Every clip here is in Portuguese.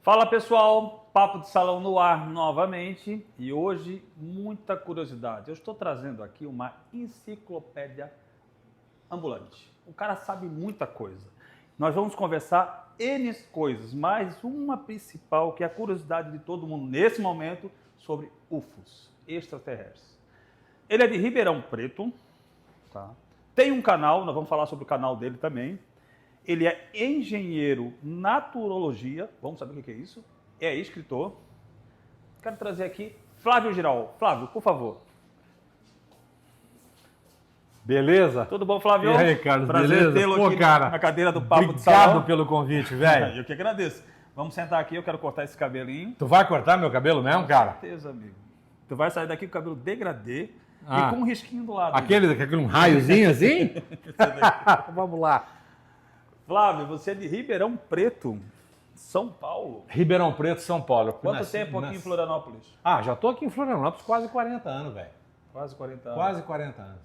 Fala pessoal, Papo de Salão no ar novamente e hoje muita curiosidade. Eu estou trazendo aqui uma enciclopédia ambulante. O cara sabe muita coisa. Nós vamos conversar N coisas, mas uma principal que é a curiosidade de todo mundo nesse momento sobre UFOs, extraterrestres. Ele é de Ribeirão Preto, tá? Tem um canal, nós vamos falar sobre o canal dele também. Ele é engenheiro naturologia, vamos saber o que é isso. É escritor. Quero trazer aqui Flávio Giral. Flávio, por favor. Beleza? Tudo bom, Flávio? E aí, Carlos, prazer beleza? tê-lo aqui cara, na cadeira do Papo de Salão. Obrigado pelo convite, velho. Eu que agradeço. Vamos sentar aqui, eu quero cortar esse cabelinho. Tu vai cortar meu cabelo mesmo, cara? Com certeza, amigo. Tu vai sair daqui com o cabelo degradê e com um risquinho do lado. Aquele um raiozinho assim? Vamos lá. Flávio, você é de Ribeirão Preto, São Paulo. Ribeirão Preto, São Paulo. Quanto tempo aqui em Florianópolis? Já tô aqui em Florianópolis quase 40 anos, velho. Quase 40 anos. Quase 40 anos.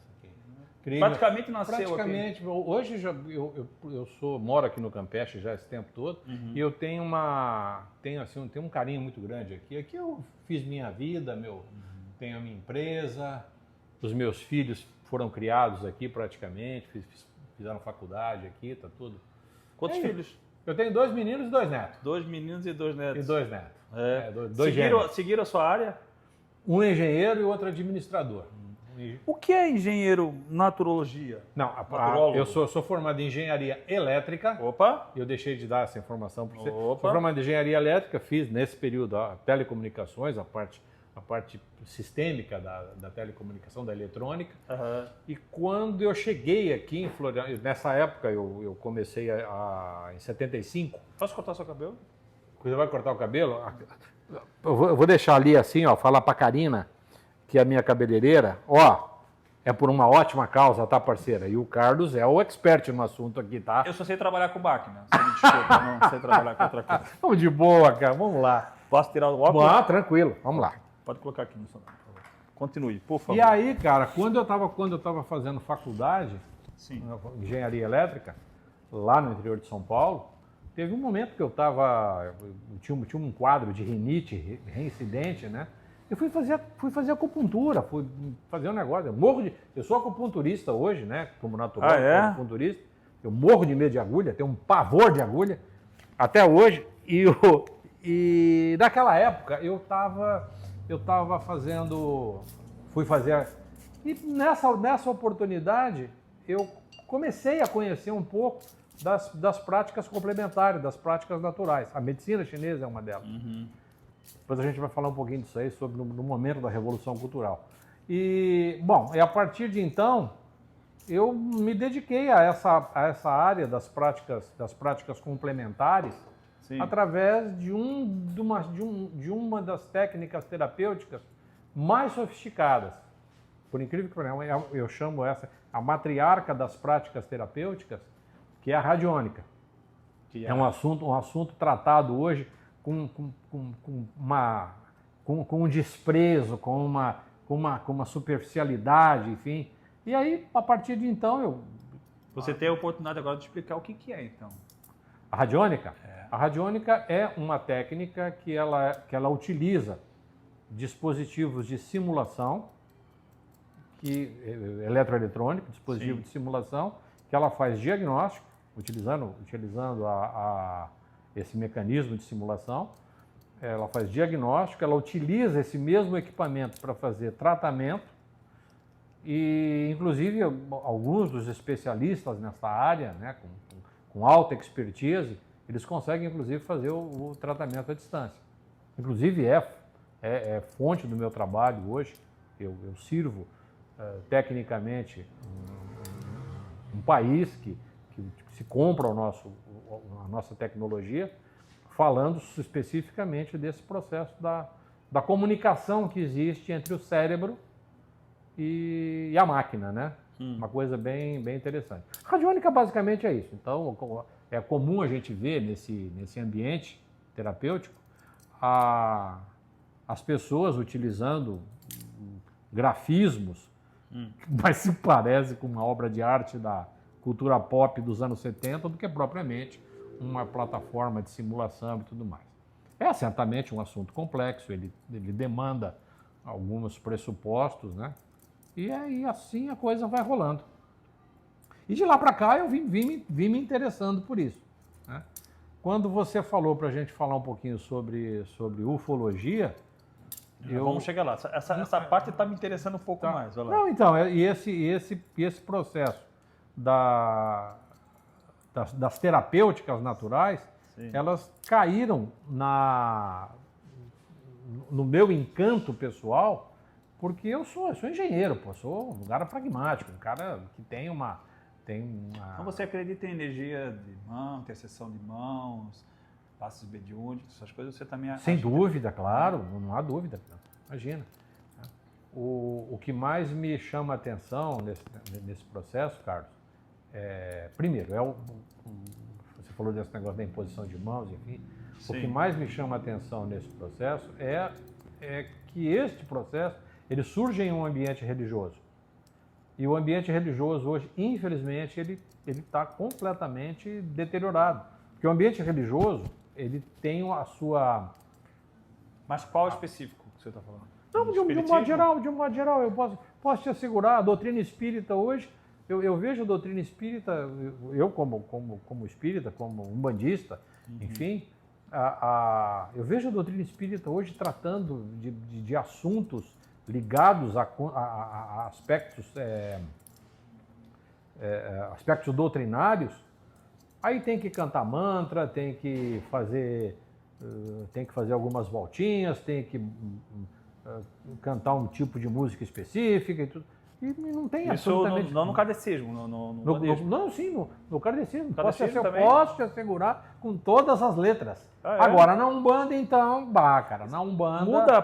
Aqui. Praticamente nasceu praticamente, aqui. Hoje eu moro aqui no Campeche já esse tempo todo e eu tenho tenho um carinho muito grande aqui. Aqui eu fiz minha vida, tenho a minha empresa, os meus filhos foram criados aqui praticamente, fizeram faculdade aqui, tá tudo. Quantos filhos? Eu tenho 2 meninos e 2 netos. 2 meninos e 2 netos. E 2 netos. Seguiram a sua área? Um engenheiro e outro administrador. O que é engenheiro naturologia? Não, eu sou formado em engenharia elétrica. Opa! Eu deixei de dar essa informação para você. Opa. Sou formado em engenharia elétrica, fiz nesse período telecomunicações, a parte sistêmica da telecomunicação, da eletrônica. Uhum. E quando eu cheguei aqui em Florianópolis, nessa época eu comecei em 75. Posso cortar seu cabelo? Você vai cortar o cabelo? Eu vou deixar ali assim, falar para a Karina, que é a minha cabeleireira, é por uma ótima causa, tá, parceira? E o Carlos é o expert no assunto aqui, tá? Eu só sei trabalhar com máquina, você me desculpa, não sei trabalhar com outra coisa. Vamos de boa, cara, vamos lá. Posso tirar o óculos? Tranquilo, vamos lá. Pode colocar aqui no celular, por favor. Continue, por favor. E aí, cara, quando eu tava fazendo faculdade, Sim, engenharia elétrica, lá no interior de São Paulo, teve um momento que eu tinha um quadro de rinite reincidente, né? Eu fui fazer acupuntura, fui fazer um negócio. Eu sou acupunturista hoje, né? Como natural, acupunturista. Eu morro de medo de agulha, tenho um pavor de agulha, até hoje. E naquela época eu tava fui fazer. E nessa oportunidade eu comecei a conhecer um pouco das práticas complementares, das práticas naturais. A medicina chinesa é uma delas. Uhum. Depois a gente vai falar um pouquinho disso aí, sobre no momento da Revolução Cultural. E a partir de então, eu me dediquei a essa área das práticas complementares. Sim. Através de uma das técnicas terapêuticas mais sofisticadas. Por incrível que pareça, eu chamo essa a matriarca das práticas terapêuticas, que é a radiônica. É um assunto tratado hoje com um desprezo, com uma superficialidade, enfim. E aí, a partir de então, Você tem a oportunidade agora de explicar o que é, então. A radiônica? A radiônica é uma técnica que ela utiliza dispositivos de simulação, eletroeletrônico, dispositivo de simulação, que ela faz diagnóstico, utilizando esse mecanismo de simulação. Ela faz diagnóstico, ela utiliza esse mesmo equipamento para fazer tratamento e, inclusive, alguns dos especialistas nessa área, né, com alta expertise, eles conseguem, inclusive, fazer o tratamento à distância. Inclusive, é fonte do meu trabalho hoje. Eu sirvo tecnicamente um país que se compra a nossa tecnologia, falando especificamente desse processo da comunicação que existe entre o cérebro e a máquina, né? Uma coisa bem interessante. Radiônica basicamente é isso. Então, é comum a gente ver nesse ambiente terapêutico as pessoas utilizando grafismos, mas se parece com uma obra de arte da cultura pop dos anos 70 do que propriamente uma plataforma de simulação e tudo mais. É certamente um assunto complexo, ele demanda alguns pressupostos, né? E aí assim a coisa vai rolando. E de lá para cá eu vim me interessando por isso, né? Quando você falou para a gente falar um pouquinho sobre ufologia, Vamos chegar lá. Essa parte está me interessando um pouco mais. Vai lá. Não, então, e esse processo das terapêuticas naturais, Sim. elas caíram no meu encanto pessoal, porque eu sou engenheiro, pô, sou um cara pragmático, um cara que tem uma... Então você acredita em energia de mão, intercessão de mãos, passos mediúnicos, essas coisas você também acha? Sem dúvida, claro, não há dúvida, imagina. O que mais me chama a atenção nesse processo, Carlos, primeiro, você falou desse negócio da imposição de mãos, enfim. Sim. O que mais me chama a atenção nesse processo é que este processo ele surge em um ambiente religioso. E o ambiente religioso hoje, infelizmente, ele está completamente deteriorado. Porque o ambiente religioso, ele tem a sua... Mas qual específico que você está falando? Não, de um modo geral, eu posso te assegurar, a doutrina espírita hoje, eu vejo a doutrina espírita, eu como espírita, como umbandista, enfim, eu vejo a doutrina espírita hoje tratando de assuntos ligados a aspectos doutrinários. Aí tem que cantar mantra, tem que fazer algumas voltinhas, tem que cantar um tipo de música específica e tudo. E não tem absolutamente... Não no kardecismo, no kardecismo. Também? Posso te assegurar com todas as letras. É? Agora, na Umbanda, então, cara, na Umbanda... Muda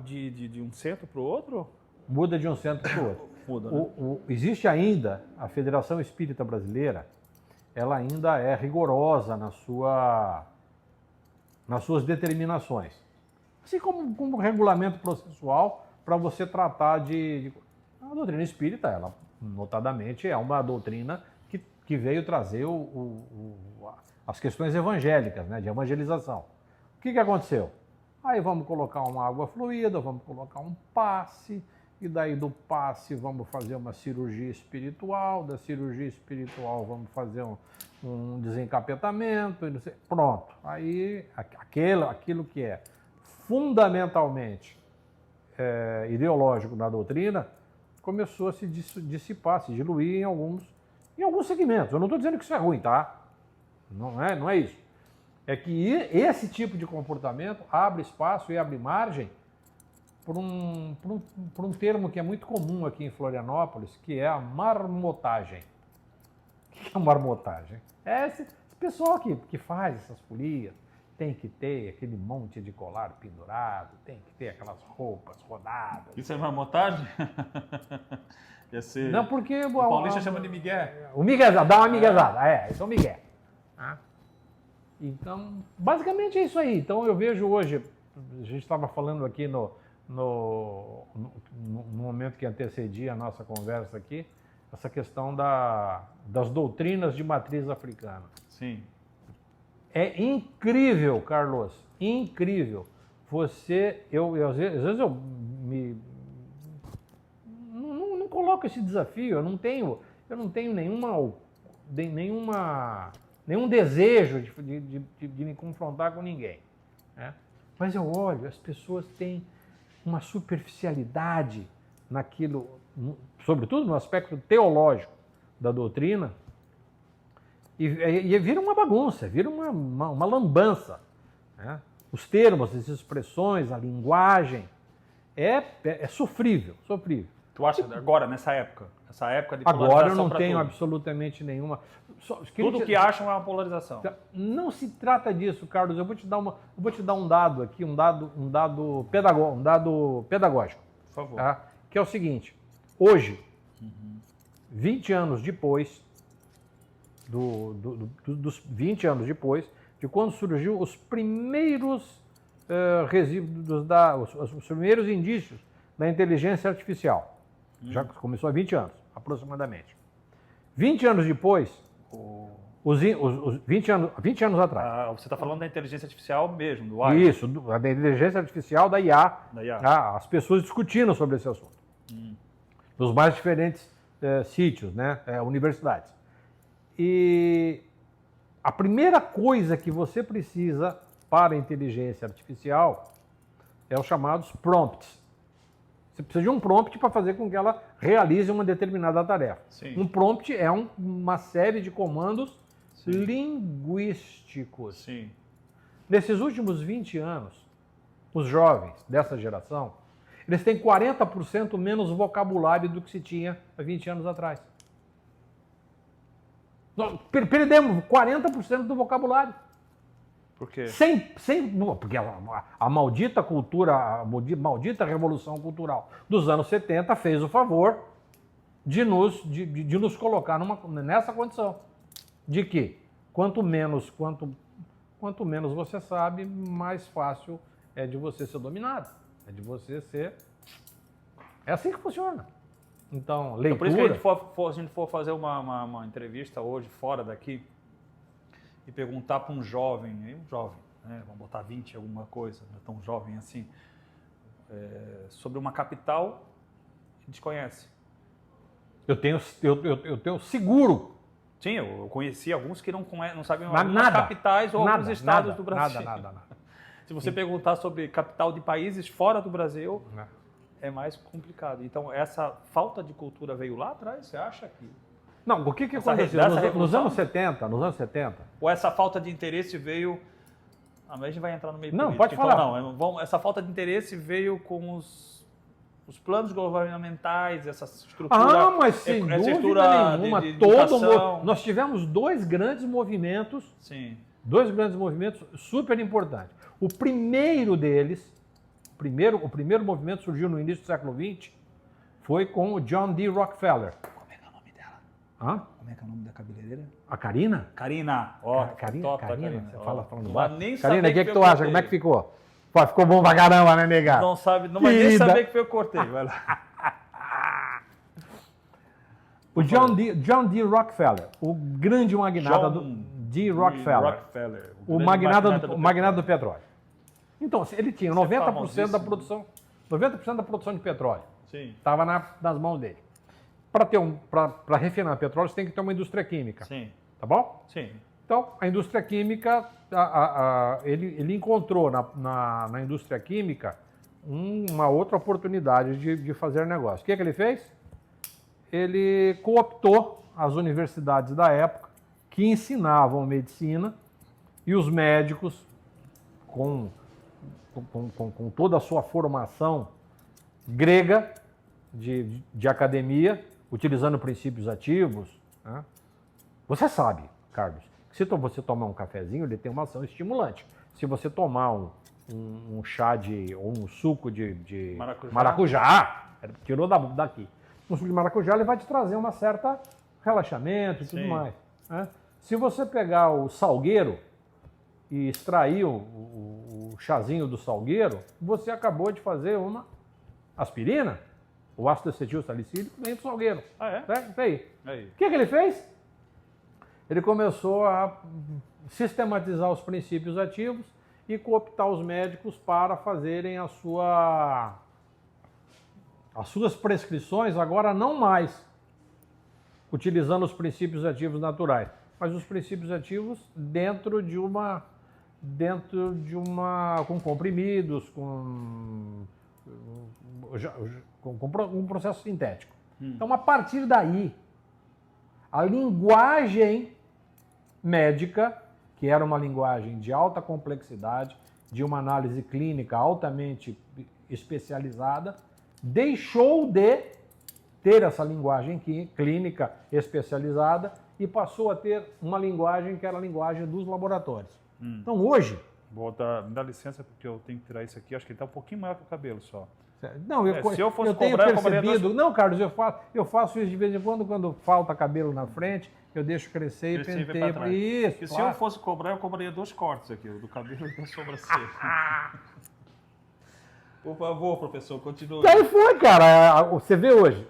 de um centro para o outro? Muda de um centro para o outro. Muda, né? Existe ainda, a Federação Espírita Brasileira, ela ainda é rigorosa nas suas determinações. Assim como o regulamento processual para você tratar A doutrina espírita, ela notadamente é uma doutrina que veio trazer as questões evangélicas, né, de evangelização. O que aconteceu? Aí vamos colocar uma água fluida, vamos colocar um passe, e daí do passe vamos fazer uma cirurgia espiritual, da cirurgia espiritual vamos fazer um desencapetamento, pronto. Aí aquilo que é fundamentalmente ideológico na doutrina começou a se dissipar, se diluir em alguns segmentos. Eu não estou dizendo que isso é ruim, tá? Não é isso. É que esse tipo de comportamento abre espaço e abre margem por um termo que é muito comum aqui em Florianópolis, que é a marmotagem. O que é a marmotagem? É esse pessoal que faz essas folias, tem que ter aquele monte de colar pendurado, tem que ter aquelas roupas rodadas. Isso é marmotagem? Ia ser... Não, porque... O paulista chama de migué. O miguezado, dá uma miguezada, isso é o migué. Então, basicamente é isso aí. Então eu vejo hoje, a gente estava falando aqui no momento que antecedia a nossa conversa aqui, essa questão das doutrinas de matriz africana. Sim. É incrível, Carlos, incrível. Às vezes eu não coloco esse desafio, eu não tenho nenhum desejo de me confrontar com ninguém, né? Mas eu olho, as pessoas têm uma superficialidade naquilo, sobretudo no aspecto teológico da doutrina, e vira uma bagunça, vira uma lambança, né? Os termos, as expressões, a linguagem, é sofrível. Tu acha agora, nessa época de polarização? Agora eu não tenho absolutamente nenhuma... Tudo que acham é uma polarização. Não se trata disso, Carlos. Eu vou te dar um dado aqui, um dado pedagógico. Por favor. Tá? Que é o seguinte: hoje, 20 anos depois dos 20 anos depois de quando surgiu os primeiros resíduos os primeiros indícios da inteligência artificial. Já começou há 20 anos, aproximadamente. 20 anos depois, Os 20 anos atrás. Ah, você está falando da inteligência artificial mesmo, do AI. Isso, da inteligência artificial da IA. Da IA. As pessoas discutindo sobre esse assunto. Nos mais diferentes sítios, né? Universidades. E a primeira coisa que você precisa para a inteligência artificial é os chamados prompts. Você precisa de um prompt para fazer com que ela realize uma determinada tarefa. Sim. Um prompt é uma série de comandos Sim. linguísticos. Sim. Nesses últimos 20 anos, os jovens dessa geração, eles têm 40% menos vocabulário do que se tinha há 20 anos atrás. Nós perdemos 40% do vocabulário. Por quê? Porque a maldita cultura, a maldita revolução cultural dos anos 70 fez o favor de nos colocar nessa condição. De que quanto menos você sabe, mais fácil é de você ser dominado. É de você ser... É assim que funciona. Então, leitura... Por isso que a gente for fazer uma entrevista hoje, fora daqui, e perguntar para um jovem, né, vamos botar 20 alguma coisa, não é tão jovem assim, sobre uma capital que desconhece. Eu tenho seguro. Sim, eu conheci alguns que não sabiam Mas algumas nada, capitais ou alguns estados do Brasil. Nada. Se você perguntar sobre capital de países fora do Brasil, é mais complicado. Então, essa falta de cultura veio lá atrás, você acha que... Não, o que aconteceu? Nos anos 70... Ou essa falta de interesse veio... A gente vai entrar no meio Não, político, pode falar. Então, não, essa falta de interesse veio com os planos governamentais, essa estrutura... mas sem essa dúvida estrutura nenhuma. de educação. Nós tivemos dois grandes movimentos super importantes. O primeiro deles, o primeiro movimento surgiu no início do século XX, foi com o John D. Rockefeller. Como é que é o nome dela? Hã? Como é que é o nome da cabeleireira? A Karina? Karina. Ó, Karina, Karina. você fala falando Não baixo. vai nem Karina, saber o que eu tu acha? cortei. Como é que ficou? Pô, ficou bom pra caramba, né, nega? Não sabe, não vai nem Querida. saber que foi eu cortei. Vai lá. O John D. Rockefeller, o grande magnata John do D. Rockefeller, o magnata do petróleo. Então, ele tinha 90% da produção, 90% da produção de petróleo. Sim. Estava nas mãos dele. Para refinar petróleo, você tem que ter uma indústria química. Sim. Tá bom? Sim. Então, a indústria química, ele encontrou na indústria química uma outra oportunidade de fazer negócio. O que ele fez? Ele cooptou as universidades da época que ensinavam medicina e os médicos, com toda a sua formação grega de academia, utilizando princípios ativos. Né? Você sabe, Carlos, que se você tomar um cafezinho, ele tem uma ação estimulante. Se você tomar um chá ou um suco de maracujá, tirou daqui. Um suco de maracujá, ele vai te trazer uma certa relaxamento e tudo mais. Né? Se você pegar o salgueiro e extrair o chazinho do salgueiro, você acabou de fazer uma aspirina. O ácido acetil salicílico vem do salgueiro. Ah, é? Isso aí. O que ele fez? Ele começou a sistematizar os princípios ativos e cooptar os médicos para fazerem as suas prescrições, agora não mais utilizando os princípios ativos naturais, mas os princípios ativos dentro de uma com comprimidos, com um processo sintético. Então, a partir daí, a linguagem médica, que era uma linguagem de alta complexidade, de uma análise clínica altamente especializada, deixou de ter essa linguagem clínica especializada e passou a ter uma linguagem que era a linguagem dos laboratórios. Então, hoje... Me dá licença, porque eu tenho que tirar isso aqui. Acho que ele está um pouquinho maior que o cabelo só. Não, se eu fosse tenho cobrar, percebido... Não, Carlos, eu faço isso de vez em quando falta cabelo na frente, eu deixo crescer e penteio para isso. Porque se eu fosse cobrar, eu cobraria 2 cortes aqui, o do cabelo e da sobrancelha. Por favor, professor, continue. E aí foi, cara. Você vê hoje.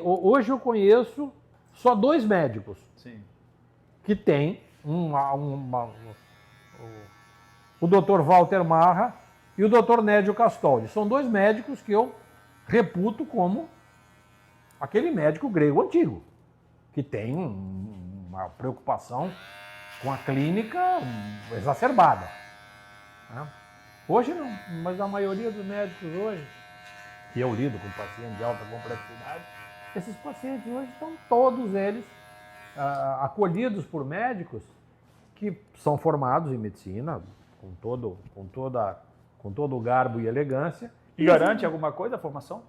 Hoje eu conheço só 2 médicos que tem o Dr. Walter Marra e o Dr. Nédio Castoldi. São dois médicos que eu reputo como aquele médico grego antigo, que tem uma preocupação com a clínica exacerbada. Né? Hoje não, mas a maioria dos médicos hoje, que eu lido com pacientes de alta complexidade, esses pacientes hoje estão todos eles acolhidos por médicos que são formados em medicina com todo o garbo e elegância. E garante alguma coisa a formação?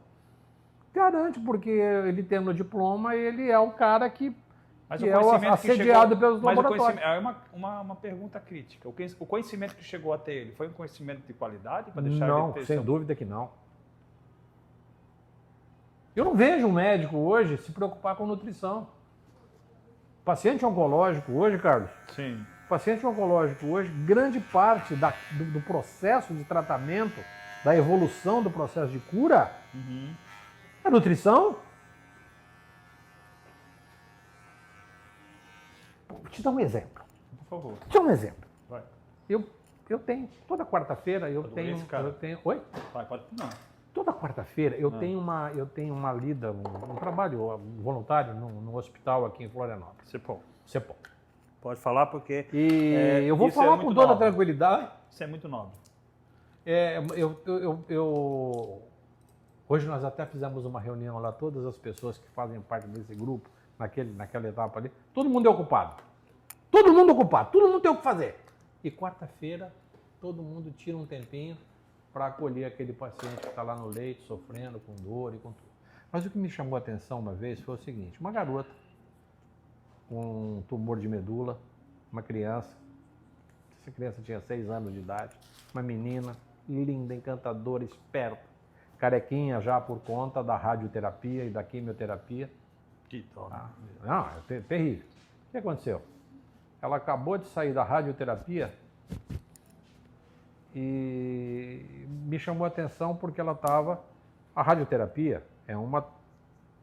Garante, porque ele tendo o diploma, ele é o cara que Mas é assediado pelos laboratórios. É uma pergunta crítica. O conhecimento que chegou até ele foi um conhecimento de qualidade? Para deixar Não, ele ter sem dúvida que não. Eu não vejo um médico hoje se preocupar com nutrição. Paciente oncológico hoje, Carlos, Sim. paciente oncológico hoje, grande parte do processo de tratamento, da evolução do processo de cura, é nutrição. Vou te dar um exemplo. Por favor. Vou te dar um exemplo. Vai. Eu tenho, toda quarta-feira, eu tenho... Oi? Vai, pode. Não. Toda quarta-feira eu tenho uma lida, um trabalho voluntário no hospital aqui em Florianópolis. CEPOL. Pode falar porque... E eu vou falar com toda tranquilidade. Isso é muito nobre. Hoje nós até fizemos uma reunião lá, todas as pessoas que fazem parte desse grupo, naquela etapa ali, todo mundo é ocupado. Todo mundo ocupado, todo mundo tem o que fazer. E quarta-feira, todo mundo tira um tempinho para acolher aquele paciente que está lá no leito, sofrendo, com dor e com tudo. Mas o que me chamou a atenção uma vez foi o seguinte, uma garota com um tumor de medula, uma criança, essa criança tinha 6 anos de idade, uma menina linda, encantadora, esperta, carequinha já por conta da radioterapia e da quimioterapia. Que dó. Não, é terrível. O que aconteceu? Ela acabou de sair da radioterapia e me chamou a atenção porque ela estava... A radioterapia é uma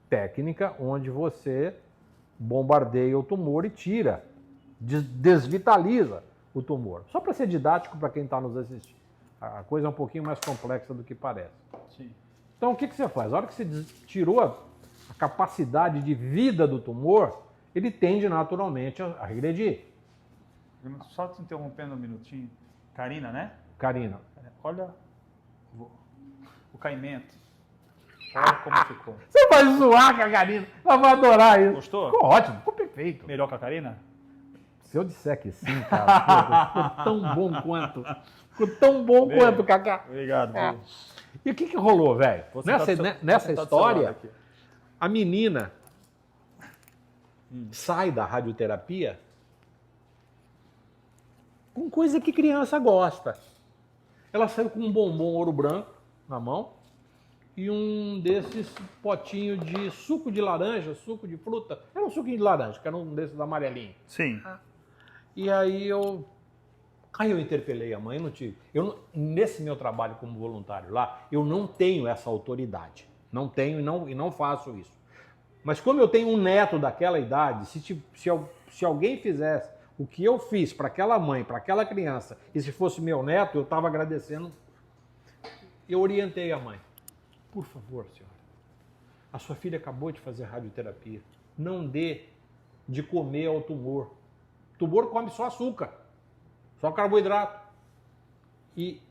técnica onde você bombardeia o tumor e tira, desvitaliza o tumor. Só para ser didático para quem está nos assistindo. A coisa é um pouquinho mais complexa do que parece. Sim. Então o que você faz? A hora que você tirou a capacidade de vida do tumor, ele tende naturalmente a regredir. Só te interrompendo um minutinho. Karina, né? Karina. Olha o caimento. Olha como ficou. Você vai zoar com a Karina. Ela vai adorar isso. Gostou? Ficou ótimo, ficou perfeito. Melhor que a Karina? Se eu disser que sim, cara, ficou tão bom quanto. Ficou tão bom quanto, Cacá. Obrigado. E o que rolou, velho? Nessa história, aqui. a menina sai da radioterapia com coisa que criança gosta. Ela saiu com um bombom ouro branco na mão e um desses potinhos de suco de laranja, suco de fruta. Era um suquinho de laranja, que era um desses amarelinhos. Sim. E aí eu interpelei a mãe, nesse meu trabalho como voluntário lá, eu não tenho essa autoridade. Não tenho e não faço isso. Mas como eu tenho um neto daquela idade, se alguém fizesse o que eu fiz para aquela mãe, para aquela criança, e se fosse meu neto, eu estava agradecendo. Eu orientei a mãe. Por favor, senhora, a sua filha acabou de fazer radioterapia. Não dê de comer ao tumor. O tumor come só açúcar, só carboidrato. E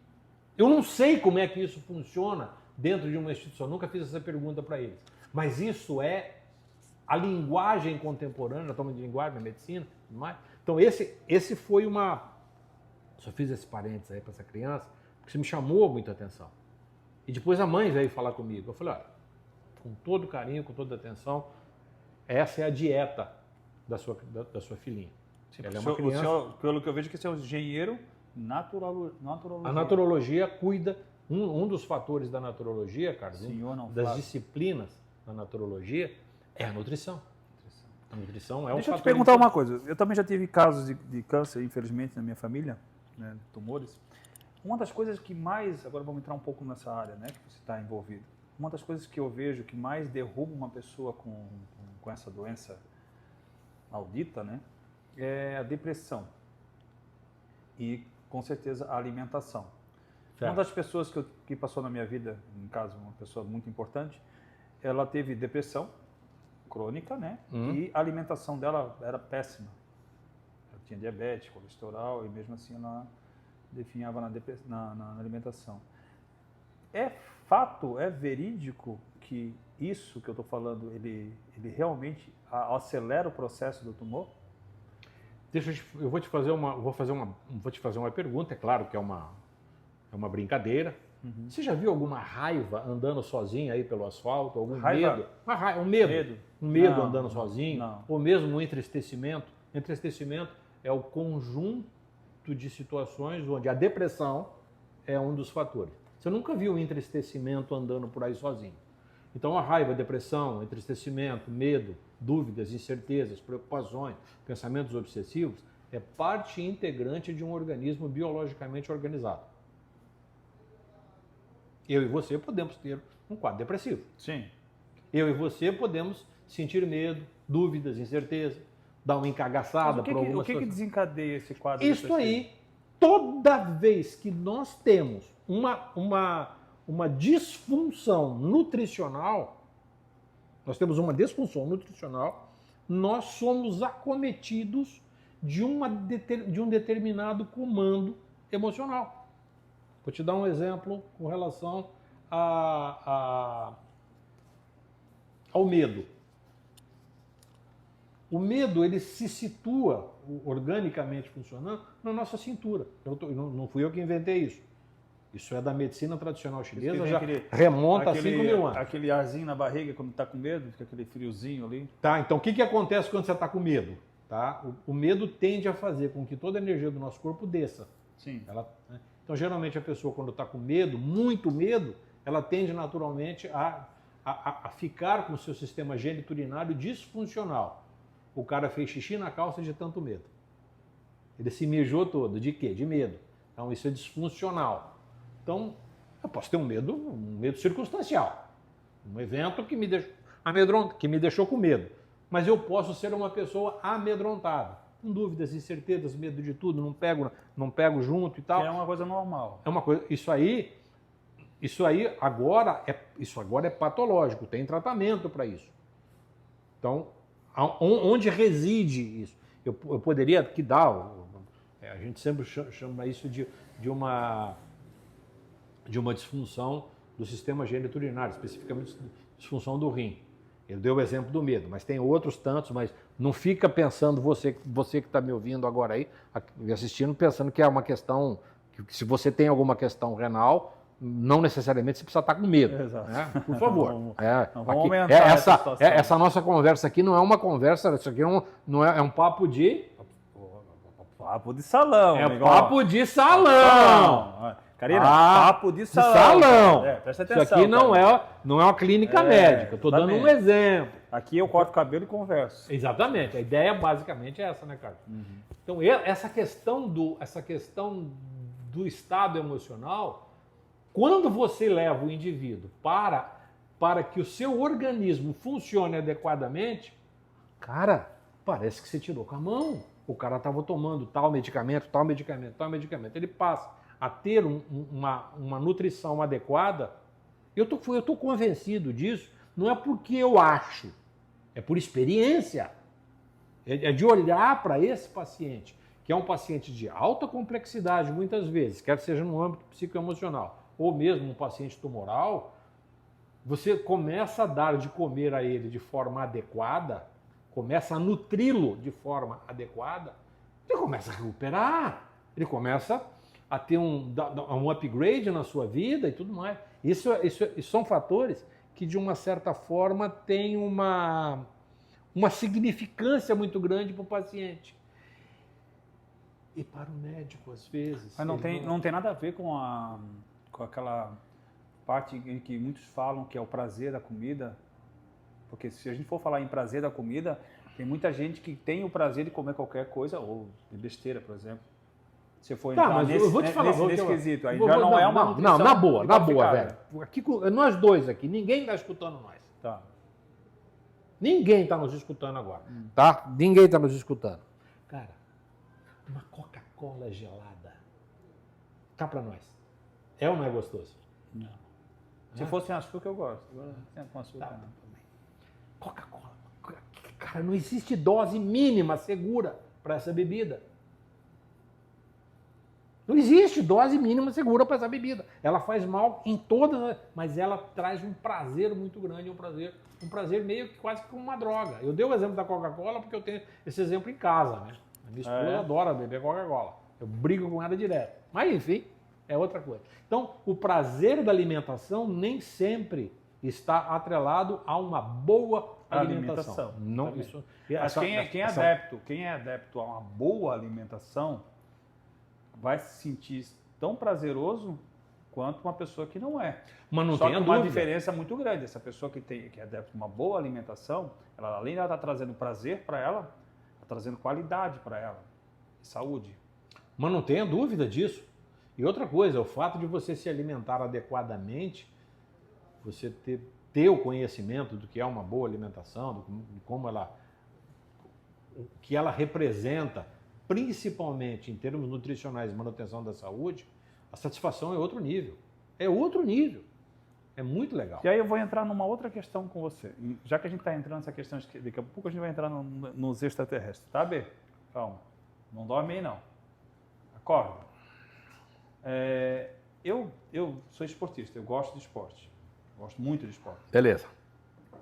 eu não sei como é que isso funciona dentro de uma instituição, nunca fiz essa pergunta para eles. Mas isso é a linguagem contemporânea, a toma de linguagem, a medicina, tudo mais. Então esse foi uma... Só fiz esse parênteses aí para essa criança, porque isso me chamou muita atenção. E depois a mãe veio falar comigo. Eu falei, olha, com todo carinho, com toda atenção, essa é a dieta da sua filhinha. Sim, ela é uma criança... senhor, pelo que eu vejo, que você é um engenheiro naturologia. A naturologia cuida... Um dos fatores da naturologia, Carlos, das disciplinas da naturologia, é a nutrição. A nutrição é um fator... Deixa eu te perguntar uma coisa. Eu também já tive casos de câncer, infelizmente, na minha família, né, tumores. Uma das coisas que mais... Agora vamos entrar um pouco nessa área, né, que você está envolvido. Uma das coisas que eu vejo que mais derruba uma pessoa com essa doença maldita, né, é a depressão e, com certeza, a alimentação. Certo. Uma das pessoas que passou na minha vida, no caso, uma pessoa muito importante, ela teve depressão crônica, né? E a alimentação dela era péssima. Ela tinha diabetes, colesterol e mesmo assim ela definhava na alimentação. É fato, é verídico que isso que eu estou falando, ele realmente acelera o processo do tumor? Eu vou te fazer uma pergunta, é claro que é uma brincadeira. Você já viu alguma raiva andando sozinho aí pelo asfalto? Algum medo? Um medo andando sozinho? Não. Ou mesmo um entristecimento? Entristecimento é o conjunto de situações onde a depressão é um dos fatores. Você nunca viu um entristecimento andando por aí sozinho. Então a raiva, depressão, entristecimento, medo, dúvidas, incertezas, preocupações, pensamentos obsessivos é parte integrante de um organismo biologicamente organizado. Eu e você podemos ter um quadro depressivo. Sim. Eu e você podemos sentir medo, dúvidas, incerteza, dar uma encagaçada por alguma O que desencadeia esse quadro Isso depressivo? aí, toda vez que nós temos uma disfunção nutricional, nós somos acometidos de um determinado comando emocional. Vou te dar um exemplo com relação ao medo. O medo, ele se situa, organicamente funcionando, na nossa cintura. Não fui eu que inventei isso. Isso é da medicina tradicional chinesa, já remonta a 5.000 anos. Aquele arzinho na barriga quando está com medo, fica aquele friozinho ali. Tá, então o que acontece quando você está com medo? Tá? O medo tende a fazer com que toda a energia do nosso corpo desça. Sim. Então, geralmente, a pessoa, quando está com medo, muito medo, ela tende naturalmente a ficar com o seu sistema geniturinário disfuncional. O cara fez xixi na calça de tanto medo. Ele se mijou todo. De quê? De medo. Então, isso é disfuncional. Então, eu posso ter um medo circunstancial. Um evento que me deixou com medo. Mas eu posso ser uma pessoa amedrontada. Com dúvidas, incertezas, medo de tudo, não pego junto e tal. Que é uma coisa normal. É uma coisa. Isso agora é patológico, tem tratamento para isso. Então, onde reside isso? Eu poderia aqui dar, a gente sempre chama isso de uma disfunção do sistema geniturinário, especificamente disfunção do rim. Ele deu o exemplo do medo, mas tem outros tantos, mas não fica pensando, você que está me ouvindo agora aí, assistindo, pensando que é uma questão, que se você tem alguma questão renal, não necessariamente você precisa estar com medo. Exato. Né? Por favor. Vamos aumentar essa situação. Essa nossa conversa aqui não é uma conversa, isso aqui não é um papo de... Papo de salão. É amigo. papo de salão. Karina, papo de salão. Presta atenção. Isso aqui não é uma clínica médica. Eu estou dando um exemplo. Aqui eu corto o cabelo e converso. Exatamente. A ideia basicamente é essa, né, Carlos? Então, essa questão do estado emocional, quando você leva o indivíduo para que o seu organismo funcione adequadamente, cara, parece que você tirou com a mão. O cara estava tomando tal medicamento. Ele passa a ter uma nutrição adequada. Eu tô convencido disso, não é porque eu acho, é por experiência. É de olhar para esse paciente, que é um paciente de alta complexidade, muitas vezes, quer seja no âmbito psicoemocional, ou mesmo um paciente tumoral, você começa a dar de comer a ele de forma adequada, começa a nutri-lo de forma adequada, ele começa a recuperar, ele começa a ter um upgrade na sua vida e tudo mais. Isso são fatores que, de uma certa forma, têm uma significância muito grande para o paciente. E para o médico, às vezes... Mas não tem nada a ver com aquela parte em que muitos falam que é o prazer da comida, porque se a gente for falar em prazer da comida, tem muita gente que tem o prazer de comer qualquer coisa, ou de besteira, por exemplo. Se for entrar nesse quesito, aí já não é uma nutrição. Não, na boa, velho. Aqui, nós dois aqui, ninguém está escutando nós. Tá. Ninguém está nos escutando agora, tá? Ninguém está nos escutando. Cara, uma Coca-Cola gelada. Cá pra nós. É ou não é gostoso? Não. Se fosse sem açúcar, eu gosto. Agora, sem com açúcar, Tá. não. Coca-Cola. Cara, não existe dose mínima segura para essa bebida. Não existe dose mínima segura para essa bebida. Ela faz mal em todas, mas ela traz um prazer muito grande, um prazer meio que quase como uma droga. Eu dei o exemplo da Coca-Cola porque eu tenho esse exemplo em casa, né? A minha esposa adora beber Coca-Cola. Eu brigo com ela direto. Mas enfim, é outra coisa. Então, o prazer da alimentação nem sempre está atrelado a uma boa alimentação. Não, Também. isso. Mas quem é adepto a uma boa alimentação vai se sentir tão prazeroso quanto uma pessoa que não é. Mas não Só tenha que uma dúvida. diferença muito grande. Essa pessoa que é adepto a uma boa alimentação, ela, além de ela estar trazendo prazer para ela, está trazendo qualidade para ela e saúde. Mas não tenha dúvida disso. E outra coisa, o fato de você se alimentar adequadamente, você ter o conhecimento do que é uma boa alimentação, de como o que ela representa, principalmente em termos nutricionais e manutenção da saúde, a satisfação é outro nível. É outro nível. É muito legal. E aí eu vou entrar numa outra questão com você. Já que a gente está entrando nessa questão, daqui a pouco a gente vai entrar nos extraterrestres, tá, B? Calma. Não dorme aí, não. Acorda. Eu sou esportista, eu gosto de esporte. Gosto muito de esporte. Beleza.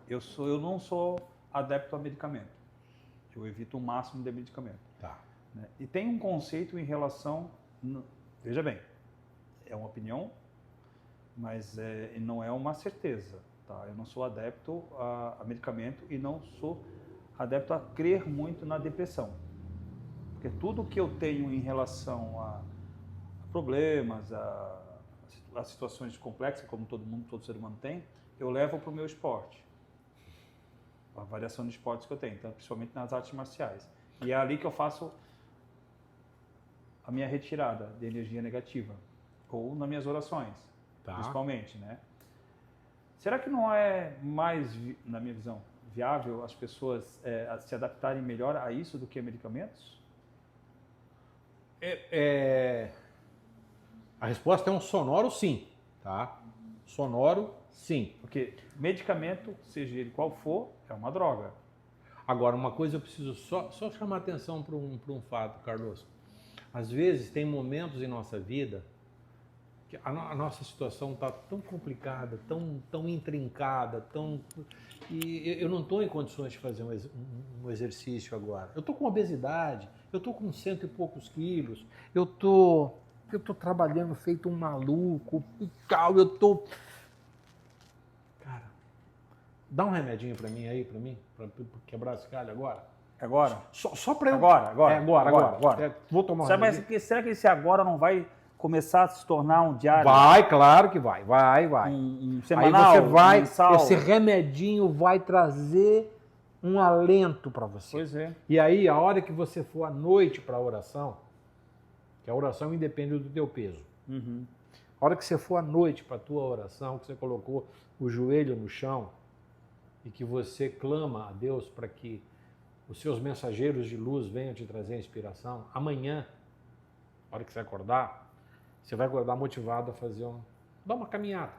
Eu não sou adepto a medicamento. Eu evito o máximo de medicamento. Tá. Né? E tem um conceito em relação... Veja bem, é uma opinião, mas não é uma certeza. Tá? Eu não sou adepto a medicamento e não sou adepto a crer muito na depressão. Porque tudo que eu tenho em relação a problemas, a situações complexas, como todo ser humano tem, eu levo para o meu esporte. A variação de esportes que eu tenho, então, principalmente nas artes marciais. E é ali que eu faço a minha retirada de energia negativa. Ou nas minhas orações, principalmente, né? Será que não é mais, na minha visão, viável as pessoas se adaptarem melhor a isso do que a medicamentos? A resposta é um sonoro sim, tá? Sonoro sim. Porque medicamento, seja ele qual for, é uma droga. Agora, uma coisa eu preciso só chamar atenção para um fato, Carlos. Às vezes tem momentos em nossa vida que a nossa situação está tão complicada, tão intrincada, e eu não estou em condições de fazer um exercício agora. Eu estou com obesidade, eu estou com 100 e poucos quilos, eu tô trabalhando feito um maluco e tal, Cara, dá um remedinho para mim, para quebrar esse galho agora. Agora? Só para eu... Agora. Vou tomar um remedinho. Mas será que esse agora não vai começar a se tornar um diário? Vai, claro que vai. Um semanal, aí você vai, mensal. esse remedinho vai trazer um alento para você. Pois é. E aí, a hora que você for à noite para a oração, que a oração independe do teu peso. Uhum. A hora que você for à noite para a tua oração, que você colocou o joelho no chão e que você clama a Deus para que os seus mensageiros de luz venham te trazer inspiração, amanhã, a hora que você acordar, você vai acordar motivado a dar uma caminhada.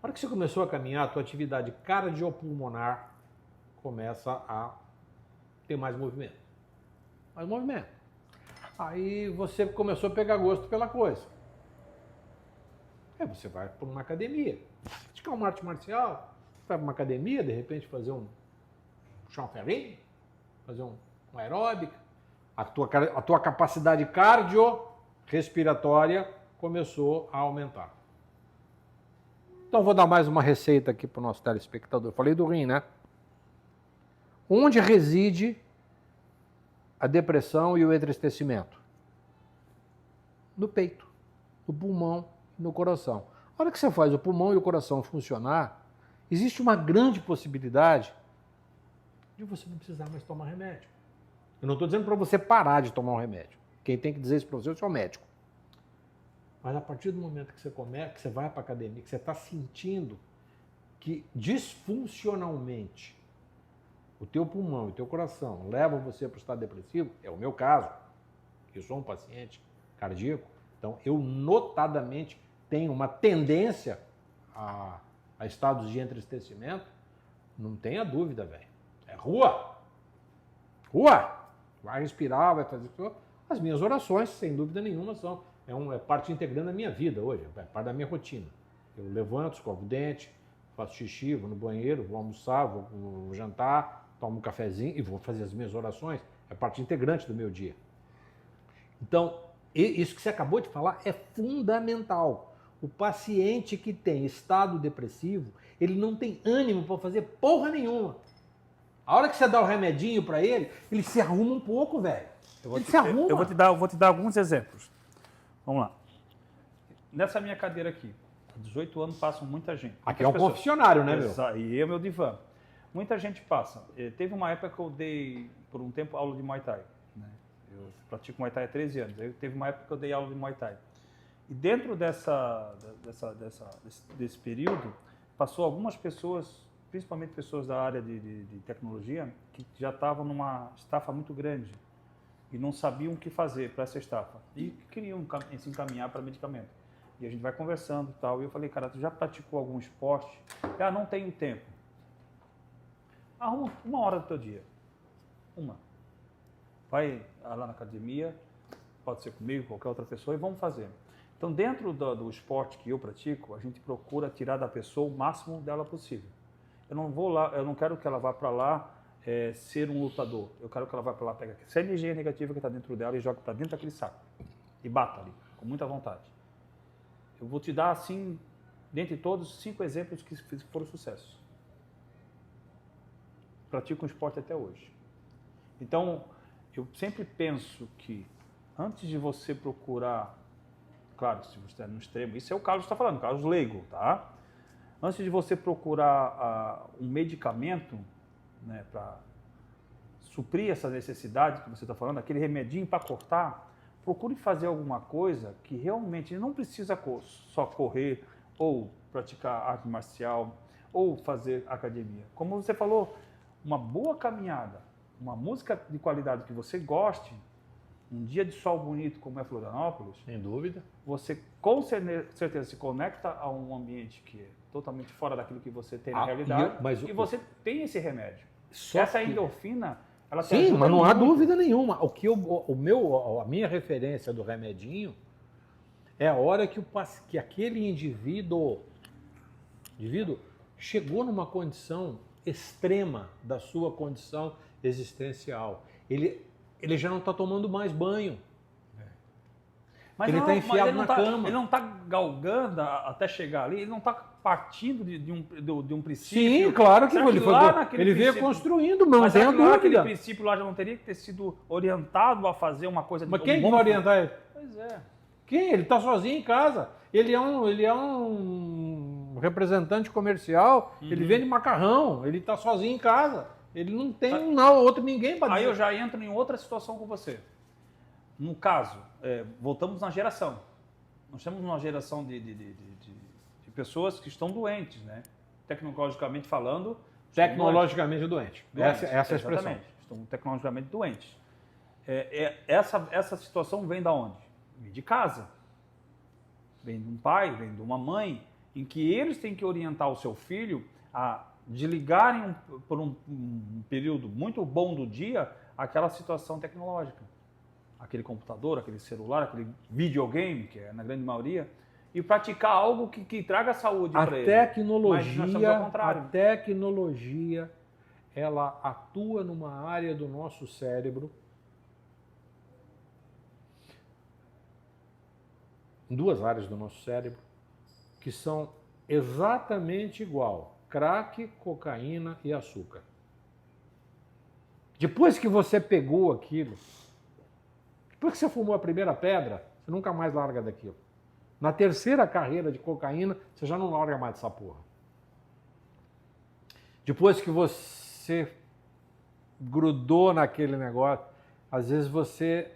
A hora que você começou a caminhar, a tua atividade cardiopulmonar começa a ter mais movimento. Aí você começou a pegar gosto pela coisa. Aí você vai para uma academia. Praticar uma arte marcial, vai para uma academia, de repente fazer um chanfering, fazer um aeróbica. A tua capacidade cardiorrespiratória começou a aumentar. Então vou dar mais uma receita aqui para o nosso telespectador. Falei do rim, né? Onde reside a depressão e o entristecimento? No peito, no pulmão e no coração. A hora que você faz o pulmão e o coração funcionar, existe uma grande possibilidade de você não precisar mais tomar remédio. Eu não estou dizendo para você parar de tomar um remédio. Quem tem que dizer isso para você é o seu médico. Mas a partir do momento que você começa, que você vai para a academia, que você está sentindo que disfuncionalmente o teu pulmão e o teu coração levam você para o estado depressivo, é o meu caso, eu sou um paciente cardíaco, então eu notadamente tenho uma tendência a estados de entristecimento, não tenha dúvida, velho. É rua. Rua. Vai respirar, vai fazer isso. As minhas orações, sem dúvida nenhuma, é parte integrante da minha vida hoje, é parte da minha rotina. Eu levanto, escovo o dente, faço xixi, vou no banheiro, vou almoçar, vou jantar, tomo um cafezinho e vou fazer as minhas orações. É parte integrante do meu dia. Então, isso que você acabou de falar é fundamental. O paciente que tem estado depressivo, ele não tem ânimo para fazer porra nenhuma. A hora que você dá o remedinho para ele se arruma um pouco, velho. Ele se arruma. Eu vou te dar alguns exemplos. Vamos lá. Nessa minha cadeira aqui, há 18 anos passam muita gente. Aqui é um confessionário, né, meu? E é meu divã. Muita gente passa. Teve uma época que eu dei, por um tempo, aula de Muay Thai. Né? Eu pratico Muay Thai há 13 anos. Aí teve uma época que eu dei aula de Muay Thai. E dentro desse período, passou algumas pessoas, principalmente pessoas da área de tecnologia, que já estavam numa estafa muito grande e não sabiam o que fazer para essa estafa. E queriam se encaminhar para medicamento. E a gente vai conversando e tal. E eu falei, cara, tu já praticou algum esporte? Ah, não tenho tempo. Arruma 1 hora do teu dia. Vai lá na academia, pode ser comigo, qualquer outra pessoa, e vamos fazer. Então, dentro do esporte que eu pratico, a gente procura tirar da pessoa o máximo dela possível. Eu não quero que ela vá para lá ser um lutador. Eu quero que ela vá para lá, pegue essa energia negativa que está dentro dela e jogue para dentro daquele saco. E bata ali, com muita vontade. Eu vou te dar, assim, dentre todos, 5 exemplos que foram sucesso. Pratico um esporte até hoje. Então, eu sempre penso que, antes de você procurar... Claro, se você está no extremo, isso é o Carlos que está falando, o Carlos leigo, tá? Antes de você procurar um medicamento, né, para suprir essa necessidade que você está falando, aquele remedinho para cortar, procure fazer alguma coisa que realmente não precisa só correr ou praticar arte marcial ou fazer academia. Como você falou, uma boa caminhada, uma música de qualidade que você goste, um dia de sol bonito como é Florianópolis, sem dúvida, você com certeza se conecta a um ambiente que é totalmente fora daquilo que você tem na realidade e você tem esse remédio. Essa endorfina, ela te ajuda. Sim, mas não há muito. dúvida nenhuma. A minha referência do remedinho é a hora que aquele indivíduo chegou numa condição extrema da sua condição existencial. Ele já não está tomando mais banho. Mas ele está enfiado na cama. Ele não está galgando até chegar ali, ele não está partindo de um princípio. Sim, claro que ele veio construindo, mas não tenha dúvida. Aquele princípio lá já não teria que ter sido orientado a fazer uma coisa... Mas quem vai orientar ele? Pois é. Quem? Ele está sozinho em casa. Ele é um representante comercial, ele vende macarrão, ele está sozinho em casa. Ele não tem ninguém para dizer. Aí eu já entro em outra situação com você. No caso, voltamos na geração. Nós temos uma geração de pessoas que estão doentes, né? Tecnologicamente falando. Tecnologicamente doente. Essa é a expressão. Exatamente. Estão tecnologicamente doentes. Essa situação vem da onde? Vem de casa. Vem de um pai, vem de uma mãe, em que eles têm que orientar o seu filho a desligarem por um período muito bom do dia aquela situação tecnológica. Aquele computador, aquele celular, aquele videogame, que é na grande maioria, e praticar algo que traga saúde para ele. A tecnologia, ela atua numa área do nosso cérebro, em 2 áreas do nosso cérebro, que são exatamente igual: crack, cocaína e açúcar. Depois que você pegou aquilo, depois que você fumou a primeira pedra, você nunca mais larga daquilo. Na 3ª carreira de cocaína, você já não larga mais dessa porra. Depois que você grudou naquele negócio, às vezes você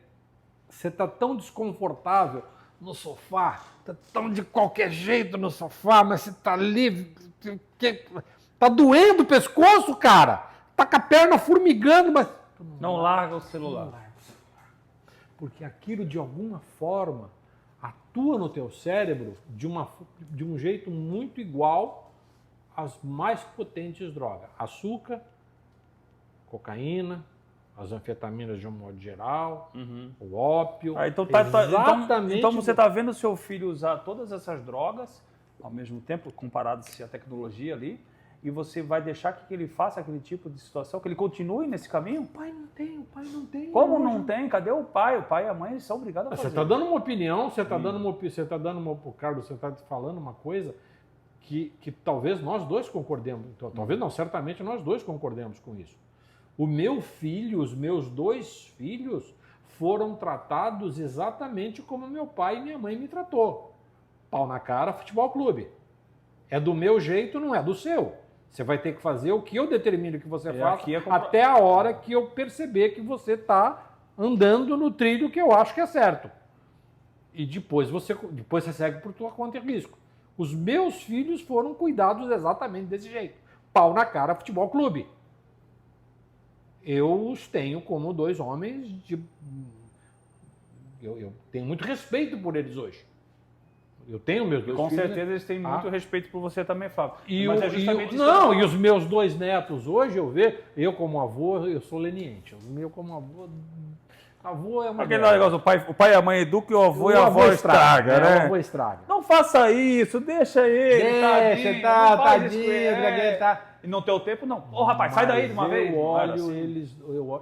está tão desconfortável no sofá, está tão de qualquer jeito no sofá, mas você está ali, está doendo o pescoço, cara. tá com a perna formigando, mas... Não larga o celular. Porque aquilo, de alguma forma, atua no teu cérebro de um jeito muito igual às mais potentes drogas. Açúcar, cocaína, as anfetaminas de um modo geral, o ópio. Então você está vendo o seu filho usar todas essas drogas ao mesmo tempo, comparado-se à tecnologia ali, e você vai deixar que ele faça aquele tipo de situação, que ele continue nesse caminho? O pai não tem. Como não tem? Cadê o pai? O pai e a mãe são obrigados a fazer. Você está dando uma opinião, Carlos, você está falando uma coisa que talvez nós dois concordemos. Talvez não, certamente nós dois concordemos com isso. O meu filho, os meus 2 filhos foram tratados exatamente como meu pai e minha mãe me tratou. Pau na cara, futebol clube. É do meu jeito, não é do seu. Você vai ter que fazer o que eu determino que você faça até a hora que eu perceber que você está andando no trilho que eu acho que é certo. E depois você segue por tua conta e risco. Os meus filhos foram cuidados exatamente desse jeito. Pau na cara, futebol clube. Eu os tenho como 2 homens eu tenho muito respeito por eles hoje. Eu tenho meus 2 filhos. Com certeza eles têm muito respeito por você também, Fábio. E os meus 2 netos hoje, eu como avô, eu sou leniente. Eu como avô é uma... Aquele negócio, o pai e a mãe educam e o avô e a avó estraga, né? O avô estraga. Não faça isso, deixa ele, tadinho. E não ter o tempo, não. Ô, rapaz, sai daí de uma vez.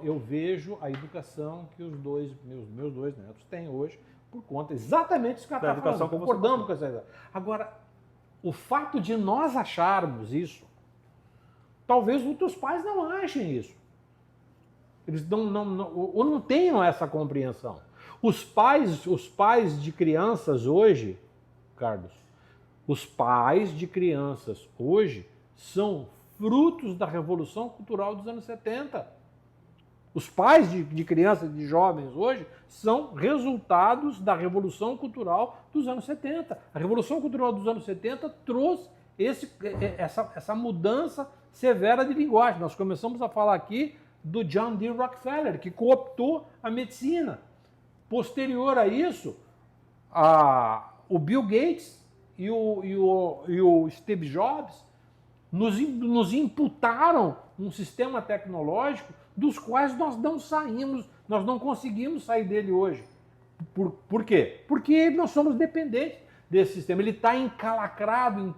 Eu vejo a educação que os meus 2 netos têm hoje, por conta exatamente isso que ela está falando. Concordamos com essa ideia. Agora, o fato de nós acharmos isso, talvez os teus pais não achem isso. Eles não tenham essa compreensão. Os pais de crianças hoje, Carlos, os pais de crianças hoje são frutos da Revolução Cultural dos anos 70. Os pais de crianças, de jovens hoje, são resultados da Revolução Cultural dos anos 70. A Revolução Cultural dos anos 70 trouxe essa mudança severa de linguagem. Nós começamos a falar aqui do John D. Rockefeller, que cooptou a medicina. Posterior a isso, o Bill Gates e o Steve Jobs nos imputaram um sistema tecnológico dos quais nós não saímos, nós não conseguimos sair dele hoje. Por quê? Porque nós somos dependentes desse sistema. Ele está encalacrado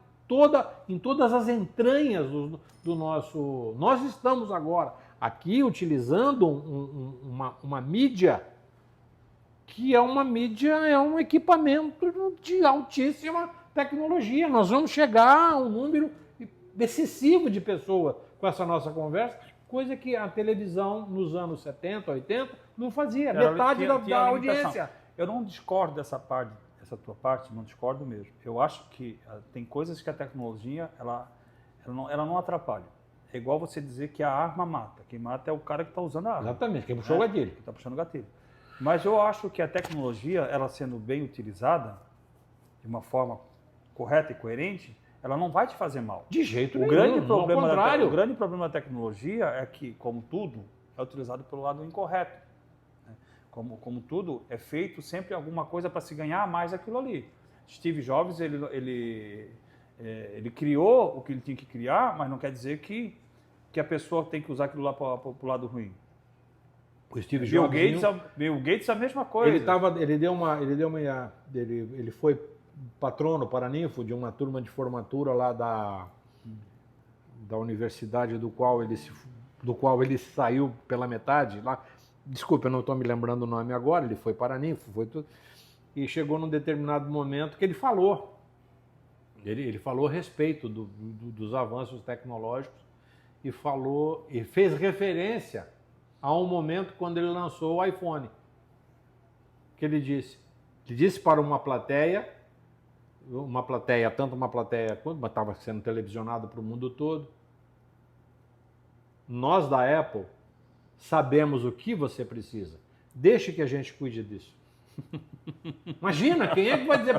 em todas as entranhas do nosso... Nós estamos agora aqui utilizando uma mídia que é um equipamento de altíssima tecnologia. Nós vamos chegar a um número excessivo de pessoas com essa nossa conversa, coisa que a televisão nos anos 70, 80 não fazia. Metade da audiência. Eu não discordo dessa tua parte, não discordo mesmo. Eu acho que tem coisas que a tecnologia ela não atrapalha. É igual você dizer que a arma mata. Quem mata é o cara que está usando a arma. Exatamente, quem puxou o gatilho. Quem está puxando o gatilho. Mas eu acho que a tecnologia, ela sendo bem utilizada, de uma forma correta e coerente, ela não vai te fazer mal. De jeito nenhum. O grande problema da tecnologia é que, como tudo, é utilizado pelo lado incorreto. Como tudo, é feito sempre alguma coisa para se ganhar mais aquilo ali. Steve Jobs, ele criou o que ele tinha que criar, mas não quer dizer que a pessoa tem que usar aquilo lá para o lado ruim. O Steve Jobs, Bill Gates é a mesma coisa. Ele foi patrono paraninfo de uma turma de formatura lá da universidade do qual ele saiu pela metade lá. Desculpa, eu não estou me lembrando o nome agora. Ele foi paraninfo, foi tudo. E chegou num determinado momento que ele falou. Ele falou a respeito dos avanços tecnológicos e fez referência a um momento quando ele lançou o iPhone. Que ele disse para uma plateia, tanto uma plateia quanto estava sendo televisionado para o mundo todo, nós da Apple sabemos o que você precisa. Deixe que a gente cuide disso. Imagina, quem é que vai dizer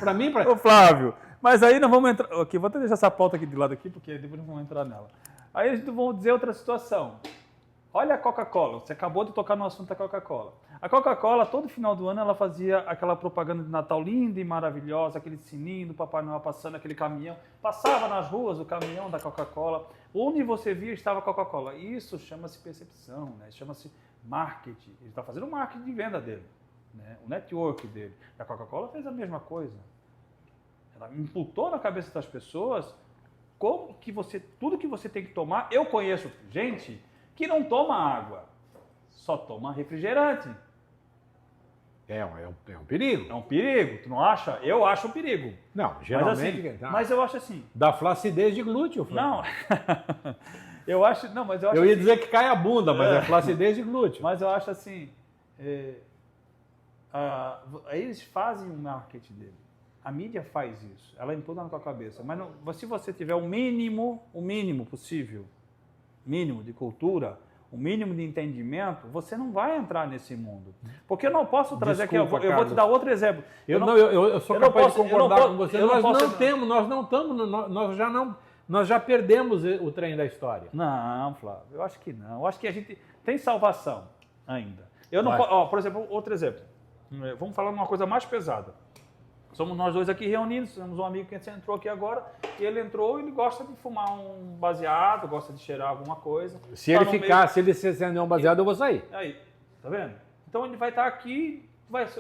para mim... Ô Flávio, mas aí nós vamos entrar... Aqui, vou até deixar essa pauta aqui de lado aqui, porque depois não vamos entrar nela. Aí eles vão dizer outra situação. Olha a Coca-Cola, você acabou de tocar no assunto da Coca-Cola. A Coca-Cola, todo final do ano, ela fazia aquela propaganda de Natal linda e maravilhosa, aquele sininho do Papai Noel passando, aquele caminhão. Passava nas ruas o caminhão da Coca-Cola. Onde você via estava a Coca-Cola. Isso chama-se percepção, né? Chama-se marketing. Ele está fazendo o marketing de venda dele, né? O network dele. E a Coca-Cola fez a mesma coisa. Ela imputou na cabeça das pessoas como que tudo que você tem que tomar. Eu conheço gente que não toma água, só toma refrigerante. É um perigo. É um perigo, tu não acha? Eu acho um perigo. Não, geralmente... Mas eu acho assim... Dá flacidez de glúteo, Flávio. Não, eu acho Eu ia assim, dizer que cai a bunda, mas é flacidez de glúteo. Mas eu acho assim... eles fazem o marketing dele. A mídia faz isso, ela imputa na tua cabeça. Mas não, se você tiver o mínimo possível, mínimo de cultura, o mínimo de entendimento, você não vai entrar nesse mundo. Porque eu não posso trazer Desculpa, aqui, eu vou te dar outro exemplo. Eu sou capaz de concordar com você. Nós já perdemos o trem da história. Não, Flávio, eu acho que não. Eu acho que a gente tem salvação ainda. Eu não posso, por exemplo, outro exemplo. Vamos falar de uma coisa mais pesada. Somos nós dois aqui reunidos, temos um amigo que entrou aqui agora, e ele entrou e ele gosta de fumar um baseado, gosta de cheirar alguma coisa. Se ele se acender um baseado, eu vou sair. Aí, tá vendo? Então ele vai estar aqui,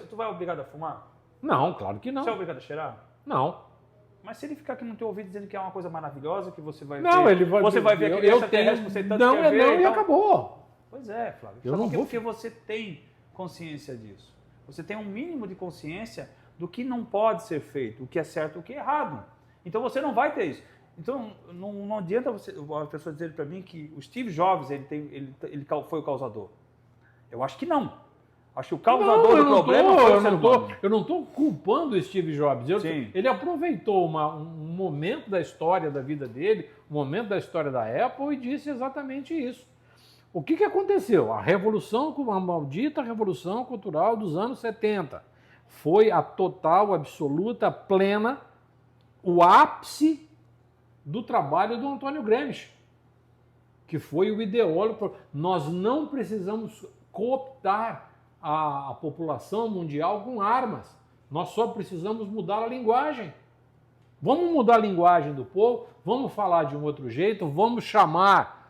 tu vai obrigado a fumar? Não, claro que não. Você é obrigado a cheirar? Não. Mas se ele ficar aqui no teu ouvido dizendo que é uma coisa maravilhosa, que você vai não, ver... Ele vai, você vai ver aquele extraterrestre que você tanto quer ver. Não, e acabou. Pois é, Flávio. Porque você tem consciência disso. Você tem um mínimo de consciência do que não pode ser feito, o que é certo e o que é errado. Então você não vai ter isso. Então não adianta a pessoa dizer para mim que o Steve Jobs ele foi o causador. Eu acho que não. Acho que o causador do problema foi o ser humano. Eu não estou culpando o Steve Jobs. Ele aproveitou um momento da história da vida dele, um momento da história da Apple e disse exatamente isso. O que aconteceu? A maldita revolução cultural dos anos 70. Foi a total, absoluta, plena, o ápice do trabalho do Antônio Gramsci, que foi o ideólogo. Nós não precisamos cooptar a população mundial com armas. Nós só precisamos mudar a linguagem. Vamos mudar a linguagem do povo, vamos falar de um outro jeito, vamos chamar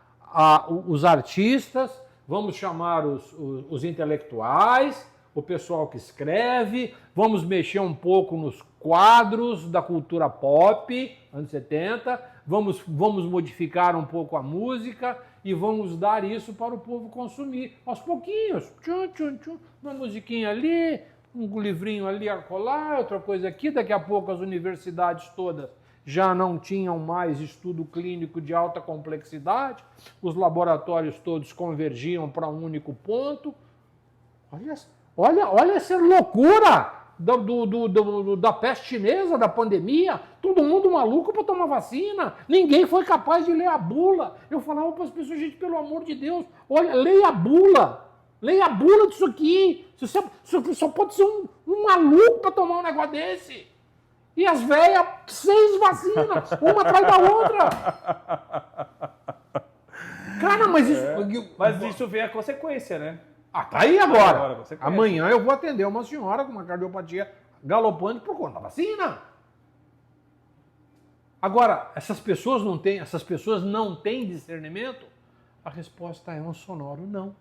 os artistas, vamos chamar os intelectuais, o pessoal que escreve, vamos mexer um pouco nos quadros da cultura pop, anos 70, vamos modificar um pouco a música e vamos dar isso para o povo consumir, aos pouquinhos. Uma musiquinha ali, um livrinho ali a colar, outra coisa aqui, daqui a pouco as universidades todas já não tinham mais estudo clínico de alta complexidade, os laboratórios todos convergiam para um único ponto. Olha essa loucura da peste chinesa, da pandemia. Todo mundo maluco para tomar vacina. Ninguém foi capaz de ler a bula. Eu falava para as pessoas, gente, pelo amor de Deus, olha, leia a bula. Leia a bula disso aqui. Você só pode ser um maluco para tomar um negócio desse. E as velhas, 6 vacinas, uma atrás da outra. Cara, mas isso... Mas isso vem a consequência, né? Tá aí agora. Amanhã eu vou atender uma senhora com uma cardiopatia galopante por conta da vacina. Agora, essas pessoas não têm discernimento? A resposta é um sonoro não.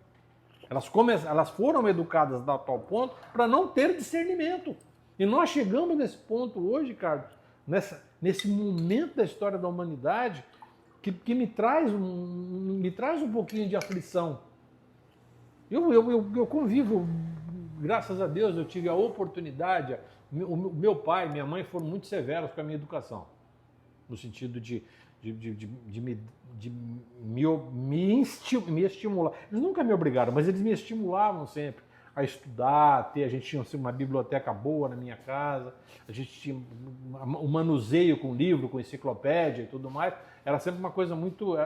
Elas foram educadas a tal ponto para não ter discernimento. E nós chegamos nesse ponto hoje, Carlos, nesse momento da história da humanidade, que me traz um pouquinho de aflição. Eu convivo, graças a Deus, eu tive a oportunidade. O meu pai e minha mãe foram muito severos com a minha educação, no sentido de me estimular. Eles nunca me obrigaram, mas eles me estimulavam sempre a estudar, a gente tinha uma biblioteca boa na minha casa, a gente tinha um manuseio com livro, com enciclopédia e tudo mais. Era sempre uma coisa muito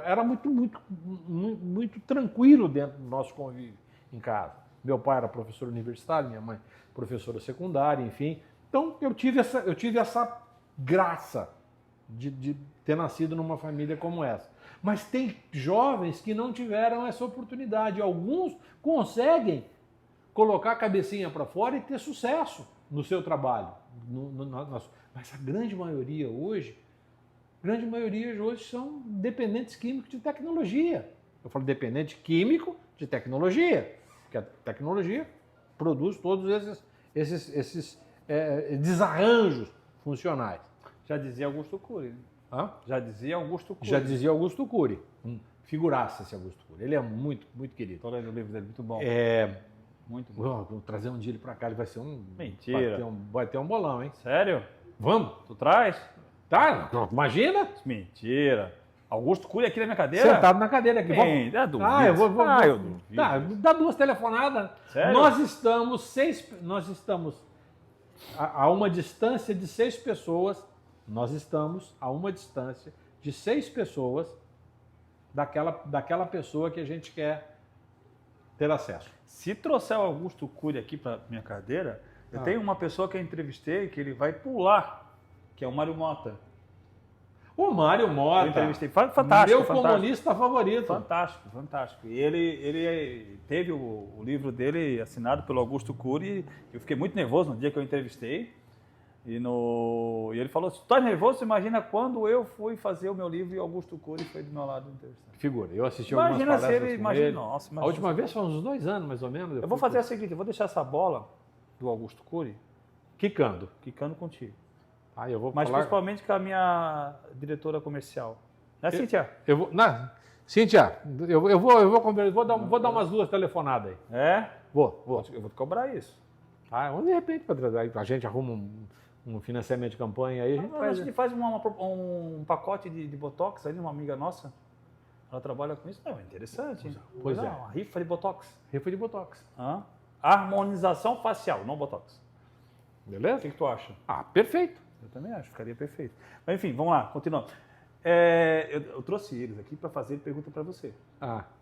tranquilo dentro do nosso convívio em casa. Meu pai era professor universitário, minha mãe professora secundária, enfim. Então eu tive essa graça de ter nascido numa família como essa. Mas tem jovens que não tiveram essa oportunidade. Alguns conseguem colocar a cabecinha para fora e ter sucesso no seu trabalho. Mas a grande maioria hoje são dependentes químicos de tecnologia. Eu falo dependente químico de tecnologia, porque a tecnologia produz todos esses desarranjos funcionais. Já dizia Augusto Cury. Hã? Já dizia Augusto Cury. Já dizia Augusto Cury. Figuraça esse Augusto Cury. Ele é muito, muito querido. Estou lendo o livro dele, muito bom. Muito bom. Vou trazer um dia ele pra cá, ele vai ser um... Mentira. Vai ter um bolão, hein? Sério? Vamos? Tu traz? Tá, imagina. Mentira. Augusto Cury aqui na minha cadeira? Sentado na cadeira aqui. Bem, eu duvido. Eu vou. Eu duvido. Tá, dá 2 telefonadas. Sério? Nós estamos a uma distância de 6 pessoas. Nós estamos a uma distância de 6 pessoas daquela pessoa que a gente quer ter acesso. Se trouxer o Augusto Cury aqui para minha cadeira, eu tenho uma pessoa que eu entrevistei que ele vai pular, que é o Mário Mota. O Mário Mota. Eu entrevistei. Fantástico. Meu comunista favorito. Fantástico. E ele teve o livro dele assinado pelo Augusto Cury. Eu fiquei muito nervoso no dia que eu entrevistei. E ele falou, se tu tá nervoso, imagina quando eu fui fazer o meu livro e o Augusto Cury foi do meu lado entrevistando. Figura. Eu assisti Imagina algumas se palestras ele, com imagina, ele. nossa, A última vez foi uns 2 anos, mais ou menos. Eu vou fazer o seguinte, eu vou deixar essa bola do Augusto Cury quicando contigo. Eu vou Mas falar... principalmente com a minha diretora comercial. Né, Cíntia? Cíntia, eu vou dar umas 2 telefonadas aí. É? Vou. Eu vou te cobrar isso. De repente, a gente arruma um financiamento de campanha aí. A gente faz um pacote de Botox ali, uma amiga nossa. Ela trabalha com isso. Não, é interessante, hein? Pois é. Uma rifa de Botox. Rifa de Botox. Harmonização facial, não Botox. Beleza? O que tu acha? Perfeito. Eu também acho, ficaria perfeito. Mas enfim, vamos lá, continuando. Eu trouxe eles aqui para fazer pergunta para você.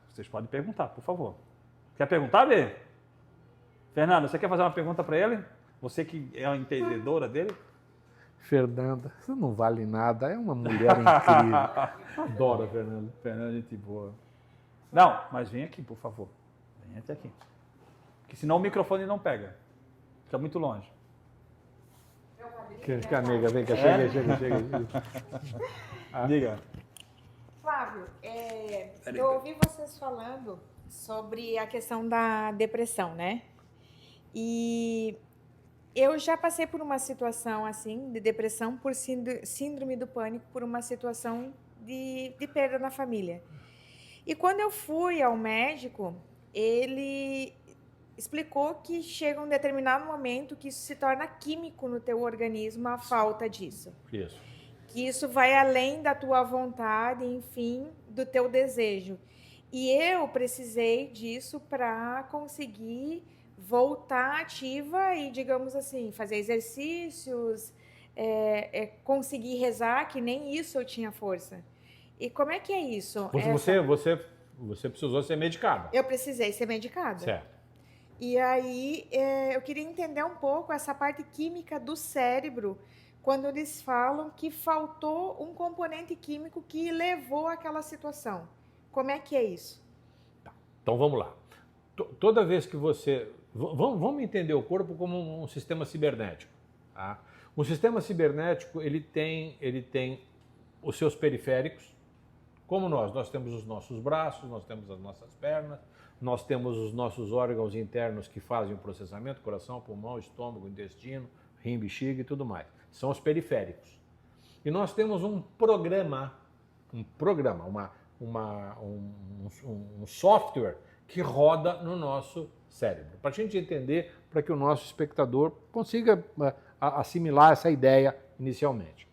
Vocês podem perguntar, por favor. Quer perguntar, Bê? Fernando, você quer fazer uma pergunta para ele? Você que é a entendedora dele? Fernanda, você não vale nada, é uma mulher incrível. Adoro a Fernanda. Fernanda, gente boa. Não, mas vem aqui, por favor. Vem até aqui. Porque senão o microfone não pega. Fica muito longe. Que amiga, vem cá, chega. Diga. Flávio, eu ouvi vocês falando sobre a questão da depressão, né? E eu já passei por uma situação assim, de depressão por síndrome do pânico, por uma situação de perda na família. E quando eu fui ao médico, ele explicou que chega um determinado momento que isso se torna químico no teu organismo, a falta disso. Isso. Que isso vai além da tua vontade, enfim, do teu desejo. E eu precisei disso para conseguir voltar ativa e, digamos assim, fazer exercícios, conseguir rezar, que nem isso eu tinha força. E como é que é isso? Você precisou ser medicada. Eu precisei ser medicada. Certo. E aí, eu queria entender um pouco essa parte química do cérebro, quando eles falam que faltou um componente químico que levou àquela situação. Como é que é isso? Tá. Então, vamos lá. Toda vez que você... Vamos entender o corpo como um sistema cibernético. Tá? Um sistema cibernético, ele tem os seus periféricos, como nós temos os nossos braços, nós temos as nossas pernas, nós temos os nossos órgãos internos que fazem o processamento, coração, pulmão, estômago, intestino, rim, bexiga e tudo mais. São os periféricos. E nós temos um software que roda no nosso cérebro. Para a gente entender, para que o nosso espectador consiga assimilar essa ideia inicialmente.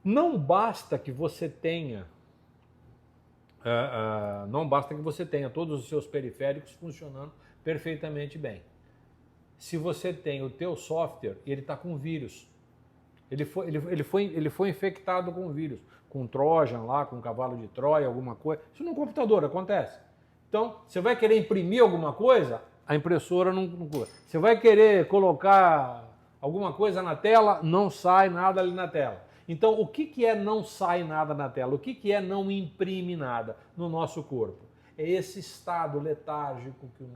Não basta que você tenha todos os seus periféricos funcionando perfeitamente bem. Se você tem o teu software e ele está com vírus, ele foi infectado com vírus, com Trojan lá, com cavalo de Troia, alguma coisa. Isso no computador acontece. Então, você vai querer imprimir alguma coisa, a impressora não... Você vai querer colocar alguma coisa na tela, não sai nada ali na tela. Então, o que é não sai nada na tela? O que é não imprime nada no nosso corpo? É esse estado letárgico que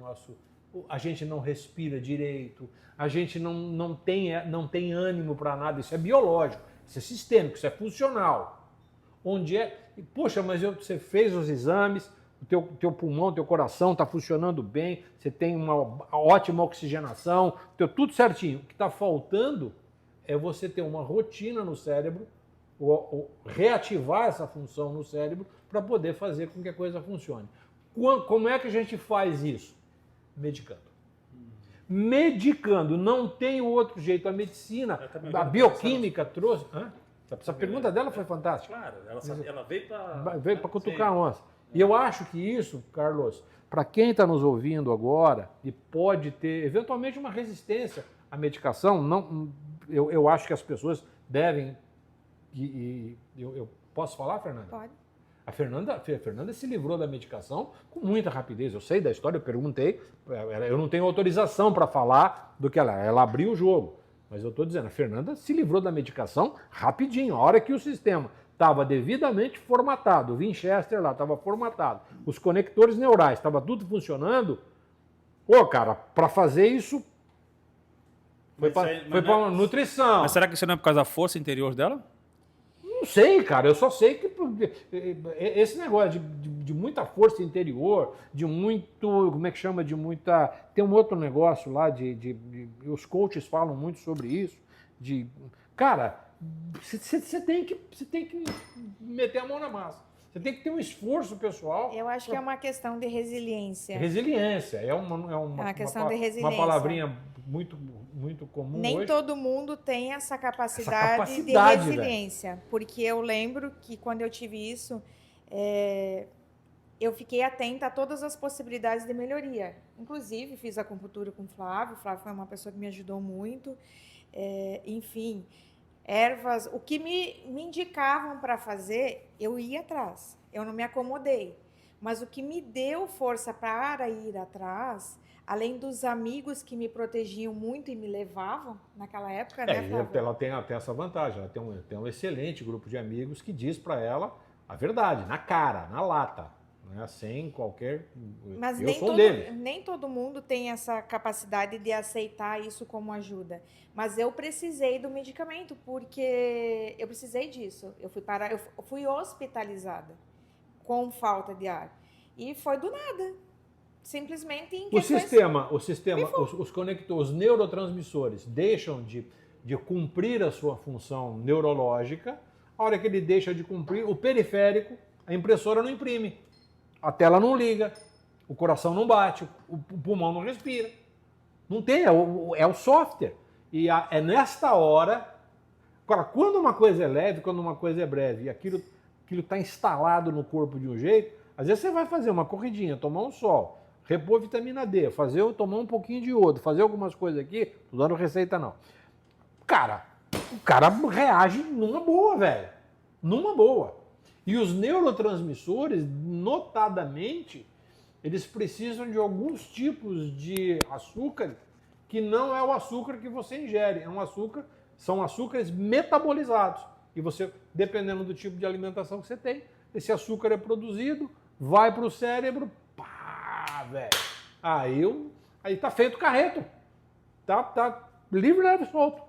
a gente não respira direito, a gente não tem ânimo para nada. Isso é biológico, isso é sistêmico, isso é funcional. Poxa, mas você fez os exames, o teu pulmão, teu coração está funcionando bem, você tem uma ótima oxigenação, tudo certinho. O que está faltando é você ter uma rotina no cérebro, ou reativar essa função no cérebro para poder fazer com que a coisa funcione. Como é que a gente faz isso? Medicando. Medicando, não tem outro jeito. A medicina, a bioquímica trouxe... Essa pergunta dela foi fantástica. Claro, ela veio para... Veio para cutucar a onça. E eu acho que isso, Carlos, para quem está nos ouvindo agora e pode ter eventualmente uma resistência à medicação, eu acho que as pessoas devem... Eu posso falar, Fernanda? Pode. A Fernanda se livrou da medicação com muita rapidez. Eu sei da história, eu perguntei, eu não tenho autorização para falar do que ela abriu o jogo. Mas eu estou dizendo, a Fernanda se livrou da medicação rapidinho. A hora que o sistema estava devidamente formatado, o Winchester lá estava formatado, os conectores neurais, estava tudo funcionando. Cara, para fazer isso, foi para nutrição. Mas será que isso não é por causa da força interior dela? Não sei, cara, eu só sei que esse negócio de muita força interior, de muito, como é que chama, de muita... Tem um outro negócio lá, os coaches falam muito sobre isso, cara, você tem que meter a mão na massa, você tem que ter um esforço pessoal. Eu acho que é uma questão de resiliência. Resiliência, é uma questão de resiliência. Uma palavrinha muito, muito comum Nem hoje. todo mundo tem essa capacidade de resiliência. Véio. Porque eu lembro que quando eu tive isso, eu fiquei atenta a todas as possibilidades de melhoria. Inclusive, fiz acupuntura com o Flávio. O Flávio foi uma pessoa que me ajudou muito. Enfim, ervas. O que me indicavam para fazer, eu ia atrás. Eu não me acomodei. Mas o que me deu força para ir atrás... Além dos amigos que me protegiam muito e me levavam naquela época, né, Flávio? Ela tem essa vantagem, ela tem um excelente grupo de amigos que diz para ela a verdade, na cara, na lata, né, sem qualquer... Mas nem todo mundo tem essa capacidade de aceitar isso como ajuda. Mas eu precisei do medicamento, porque eu precisei disso. Eu fui hospitalizada com falta de ar. E foi do nada. Simplesmente em os conectores, os neurotransmissores deixam de cumprir a sua função neurológica. A hora que ele deixa de cumprir, o periférico, a impressora não imprime, a tela não liga, o coração não bate, o pulmão não respira. Não tem, é o software. E é nesta hora... Agora, quando uma coisa é leve, quando uma coisa é breve, e aquilo está instalado no corpo de um jeito, às vezes você vai fazer uma corridinha, tomar um sol, repor vitamina D, tomar um pouquinho de iodo, fazer algumas coisas aqui, não dando receita não. O cara reage numa boa, velho. Numa boa. E os neurotransmissores, notadamente, eles precisam de alguns tipos de açúcar que não é o açúcar que você ingere, são açúcares metabolizados. E você, dependendo do tipo de alimentação que você tem, esse açúcar é produzido, vai para o cérebro, velho. Aí tá feito o carreto. Tá livre, leve, solto.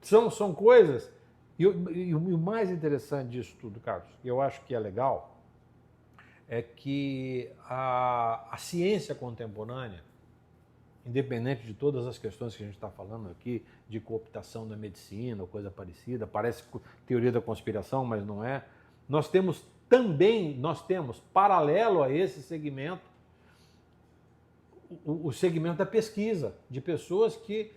São coisas... E o mais interessante disso tudo, Carlos, e eu acho que é legal, é que a ciência contemporânea, independente de todas as questões que a gente está falando aqui, de cooptação da medicina ou coisa parecida, parece teoria da conspiração, mas não é. Nós temos, paralelo a esse segmento, o segmento da pesquisa, de pessoas que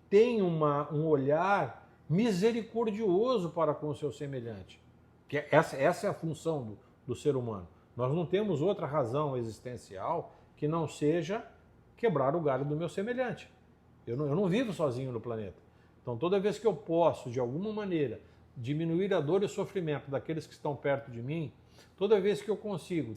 têm um olhar misericordioso para com o seu semelhante. Que essa é a função do ser humano. Nós não temos outra razão existencial que não seja quebrar o galho do meu semelhante. Eu não vivo sozinho no planeta. Então, toda vez que eu posso, de alguma maneira, diminuir a dor e o sofrimento daqueles que estão perto de mim, toda vez que eu consigo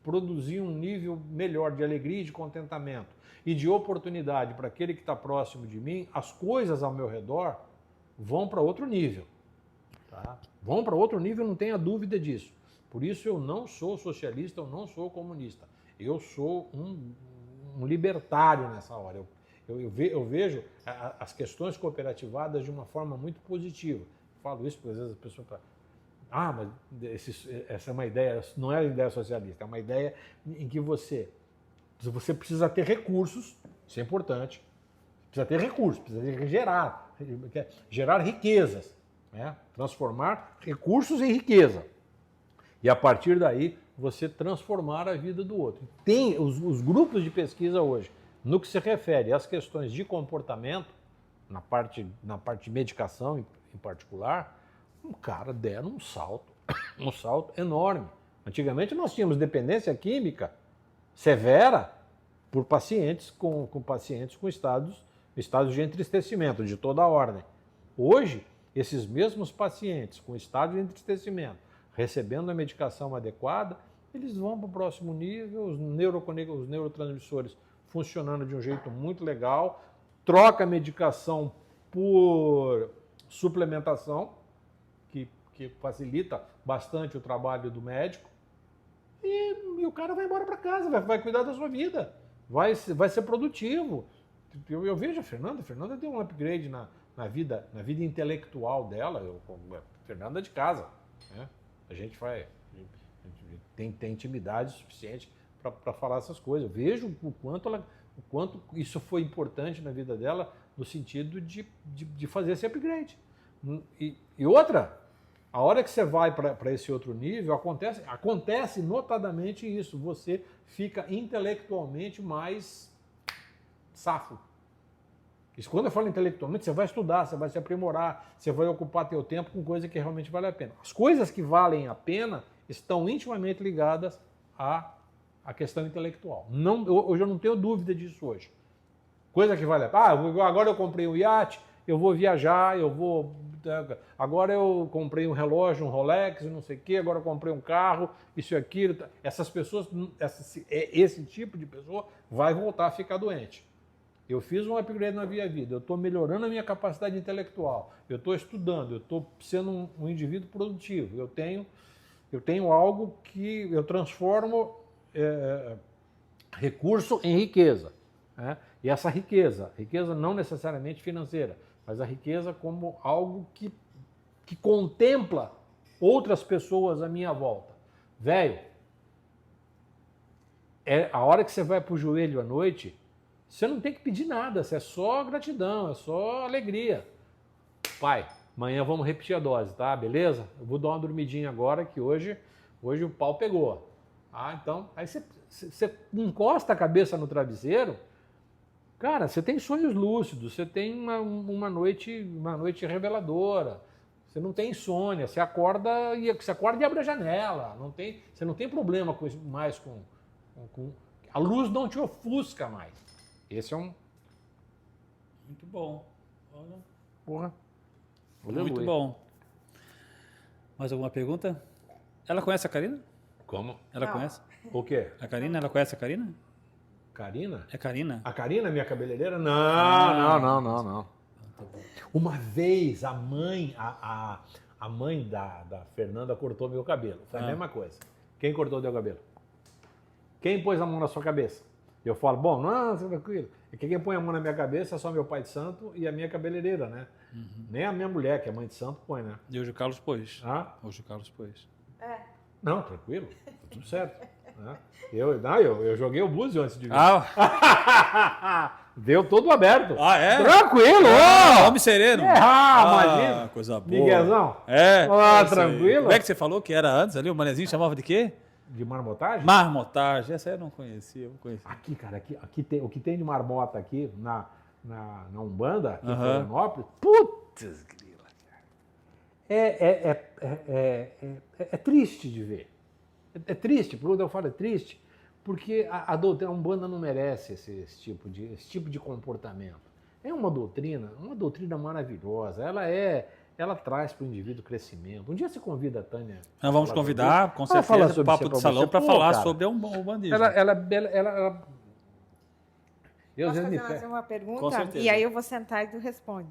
produzir um nível melhor de alegria e de contentamento e de oportunidade para aquele que está próximo de mim, as coisas ao meu redor vão para outro nível. Tá? Vão para outro nível, não tenha dúvida disso. Por isso eu não sou socialista, eu não sou comunista. Eu sou um libertário nessa hora. Eu vejo as questões cooperativadas de uma forma muito positiva. Falo isso porque às vezes a pessoa fala, mas essa é uma ideia, não é uma ideia socialista, é uma ideia em que você precisa ter recursos, isso é importante, precisa ter recursos, precisa gerar riquezas, né? Transformar recursos em riqueza. E a partir daí você transformar a vida do outro. Tem os grupos de pesquisa hoje, no que se refere às questões de comportamento, na parte de medicação em particular, cara deram um salto enorme. Antigamente nós tínhamos dependência química severa por pacientes com estados de entristecimento de toda a ordem. Hoje, esses mesmos pacientes com estado de entristecimento, recebendo a medicação adequada, eles vão para o próximo nível, os neurotransmissores funcionando de um jeito muito legal, troca a medicação por suplementação, que facilita bastante o trabalho do médico, e o cara vai embora para casa, vai cuidar da sua vida, vai ser produtivo. Eu vejo a Fernanda deu um upgrade na vida intelectual dela, Fernanda é de casa, né? A gente tem intimidade suficiente para falar essas coisas. Eu vejo o quanto isso foi importante na vida dela, no sentido de fazer esse upgrade. E outra, a hora que você vai para esse outro nível, acontece notadamente isso, você fica intelectualmente mais safo. Isso, quando eu falo intelectualmente, você vai estudar, você vai se aprimorar, você vai ocupar teu tempo com coisa que realmente vale a pena. As coisas que valem a pena estão intimamente ligadas à questão intelectual. Hoje eu não tenho dúvida disso hoje. Coisa que vale a pena. Agora eu comprei um iate, eu vou viajar, agora eu comprei um relógio, um Rolex, não sei o quê, agora eu comprei um carro, isso e aquilo. Essas pessoas, esse tipo de pessoa vai voltar a ficar doente. Eu fiz um upgrade na minha vida, eu estou melhorando a minha capacidade intelectual, eu estou estudando, eu estou sendo um indivíduo produtivo, eu tenho algo que eu transformo recurso em riqueza, né? E essa riqueza não necessariamente financeira, mas a riqueza como algo que contempla outras pessoas à minha volta. Velho, a hora que você vai para o joelho à noite, você não tem que pedir nada, é só gratidão, é só alegria. Pai, amanhã vamos repetir a dose, tá? Beleza? Eu vou dar uma dormidinha agora, que hoje o pau pegou. Então, aí você encosta a cabeça no travesseiro, cara, você tem sonhos lúcidos, você tem uma noite reveladora, você não tem insônia, você acorda e abre a janela, você não tem problema mais com a luz não te ofusca mais. Esse é um... Muito bom. Olha. Porra. Muito bom. Mais alguma pergunta? Ela conhece a Karina? Como? Ela conhece? O quê? A Karina? Ela conhece a Karina? Karina? É Karina? A Karina, minha cabeleireira? Não. Uma vez a mãe da Fernanda cortou meu cabelo. Foi a mesma coisa. Quem cortou teu cabelo? Quem pôs a mão na sua cabeça? Eu falo, bom, não, tranquilo. É que quem põe a mão na minha cabeça é só meu pai de santo e a minha cabeleireira, né? Uhum. Nem a minha mulher, que é mãe de santo, põe, né? E hoje o Carlos pôs. Hoje o Carlos pôs. Não, tranquilo, tá tudo certo. Né? Eu joguei o búzio antes de vir. Deu todo aberto. É? Tranquilo! Homem sereno. Imagina. Coisa boa. Miguezão? Tranquilo. Como é que você falou que era antes ali? O manezinho chamava de quê? De marmotagem? Marmotagem. Essa eu não conhecia. Aqui, cara, o que tem de marmota aqui na Umbanda, aqui em Florianópolis, putz, grila, cara. É triste de ver. É triste, por onde eu falo é triste, porque a Umbanda não merece esse tipo de comportamento. É uma doutrina maravilhosa. Ela traz para o indivíduo crescimento. Um dia você convida a Tânia. Nós vamos convidar, com certeza, o Papo de Salão para falar sobre o umbandismo. Posso fazer uma pergunta? Com certeza. E aí eu vou sentar e tu responde.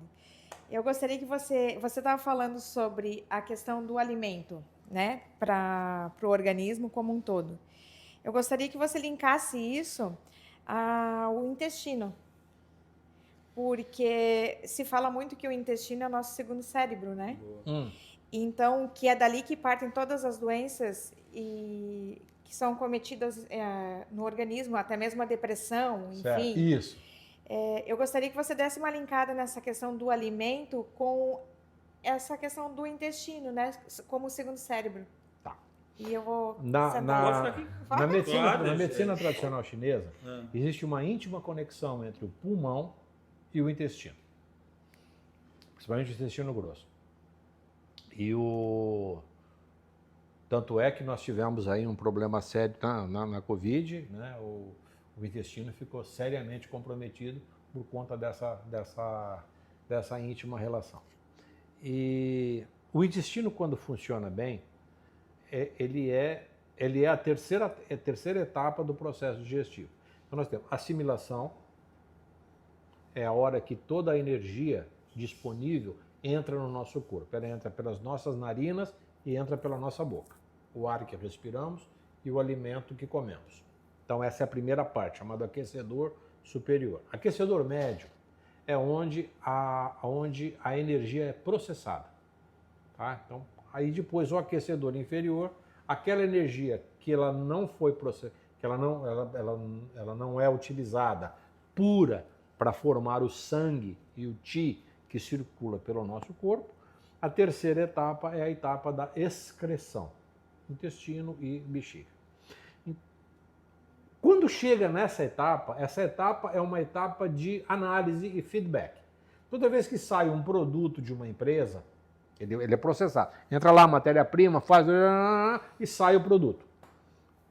Eu gostaria que você estava falando sobre a questão do alimento, né, para o organismo como um todo. Eu gostaria que você linkasse isso ao intestino, porque se fala muito que o intestino é o nosso segundo cérebro, né? Então, que é dali que partem todas as doenças e que são cometidas no organismo, até mesmo a depressão, enfim. Certo. Isso. Eu gostaria que você desse uma linkada nessa questão do alimento com essa questão do intestino, né? Como o segundo cérebro. Tá. E eu vou... Na medicina Claro, tradicional chinesa, existe uma íntima conexão entre o pulmão e o intestino. Principalmente o intestino grosso. Tanto é que nós tivemos aí um problema sério na Covid, né? O intestino ficou seriamente comprometido por conta dessa íntima relação. E o intestino, quando funciona bem, ele é a terceira etapa do processo digestivo. Então nós temos assimilação, é a hora que toda a energia disponível entra no nosso corpo. Ela entra pelas nossas narinas e entra pela nossa boca. O ar que respiramos e o alimento que comemos. Então essa é a primeira parte, chamado aquecedor superior. Aquecedor médio é onde a energia é processada. Tá? Então, aí depois o aquecedor inferior, aquela energia que ela não foi processada, que ela não é utilizada pura para formar o sangue e o qi que circula pelo nosso corpo. A terceira etapa é a etapa da excreção, intestino e bexiga. Quando chega nessa etapa, essa etapa é uma etapa de análise e feedback. Toda vez que sai um produto de uma empresa, ele é processado. Entra lá a matéria-prima, faz e sai o produto.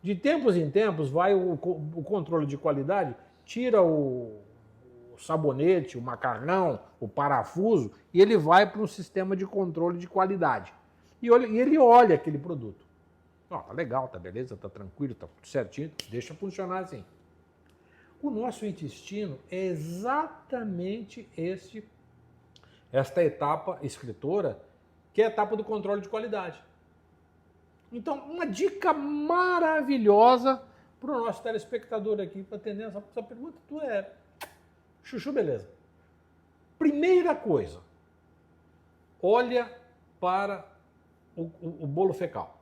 De tempos em tempos, vai o controle de qualidade, tira o sabonete, o macarrão, o parafuso, e ele vai para um sistema de controle de qualidade. E ele olha aquele produto. Tá legal, tá beleza, tá tranquilo, tá tudo certinho, deixa funcionar assim. O nosso intestino é exatamente esta etapa escritora, que é a etapa do controle de qualidade. Então, uma dica maravilhosa para o nosso telespectador aqui, para atender essa pergunta, chuchu, beleza. Primeira coisa, olha para o bolo fecal.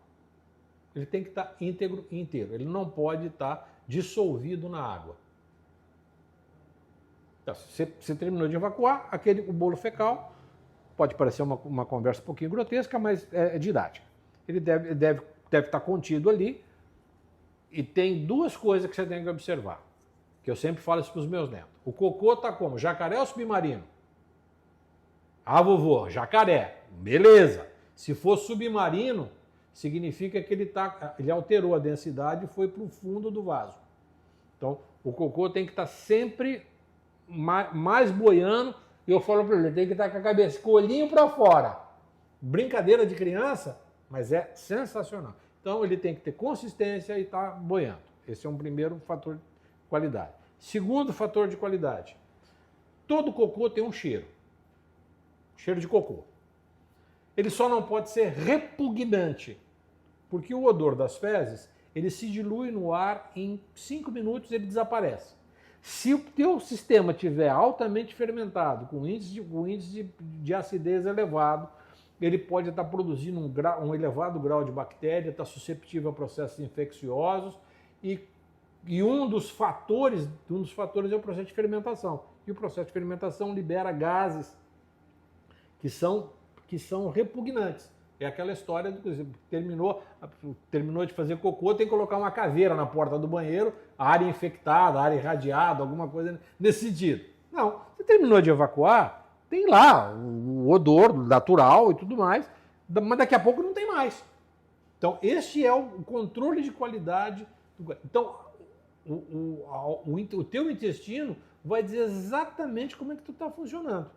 Ele tem que estar íntegro e inteiro. Ele não pode estar dissolvido na água. Então, você terminou de evacuar, o bolo fecal, pode parecer uma conversa um pouquinho grotesca, mas é didática. Ele deve estar contido ali. E tem duas coisas que você tem que observar, que eu sempre falo isso para os meus netos. O cocô está como? Jacaré ou submarino? Ah, vovô, jacaré. Beleza. Se for submarino, significa que ele alterou a densidade e foi para o fundo do vaso. Então, o cocô tem que estar sempre mais boiando, e eu falo para ele, tem que estar com a cabeça, com o olhinho para fora. Brincadeira de criança, mas é sensacional. Então, ele tem que ter consistência e estar boiando. Esse é um primeiro fator de qualidade. Segundo fator de qualidade, todo cocô tem um cheiro de cocô. Ele só não pode ser repugnante, porque o odor das fezes, ele se dilui no ar, em 5 minutos ele desaparece. Se o teu sistema estiver altamente fermentado, com índice de acidez elevado, ele pode estar produzindo um elevado grau de bactéria, está susceptível a processos infecciosos, e um dos fatores é o processo de fermentação. E o processo de fermentação libera gases que são repugnantes. É aquela história do que terminou de fazer cocô, tem que colocar uma caveira na porta do banheiro, área infectada, área irradiada, alguma coisa nesse sentido. Não, você terminou de evacuar, tem lá o odor natural e tudo mais, mas daqui a pouco não tem mais. Então, este é o controle de qualidade. Então, o teu intestino vai dizer exatamente como é que tu está funcionando.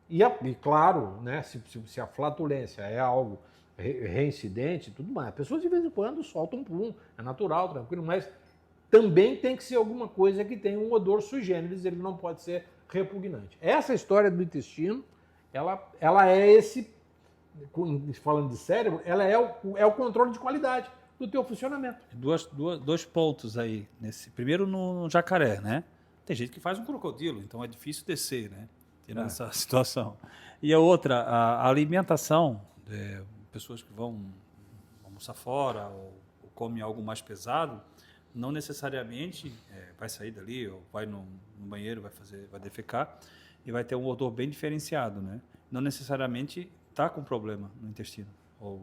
E claro, né, se a flatulência é algo reincidente, tudo mais, as pessoas de vez em quando soltam um pum, é natural, tranquilo, mas também tem que ser alguma coisa que tenha um odor sui generis, ele não pode ser repugnante. Essa história do intestino, ela é esse, falando de cérebro, ela é o controle de qualidade do teu funcionamento. Dois pontos aí. Primeiro no jacaré, né? Tem gente que faz um crocodilo, então é difícil descer, né? Tirando essa situação. E a outra, a alimentação, pessoas que vão almoçar fora ou comem algo mais pesado, não necessariamente vai sair dali ou vai no banheiro, vai defecar e vai ter um odor bem diferenciado, né? Não necessariamente está com problema no intestino. Ou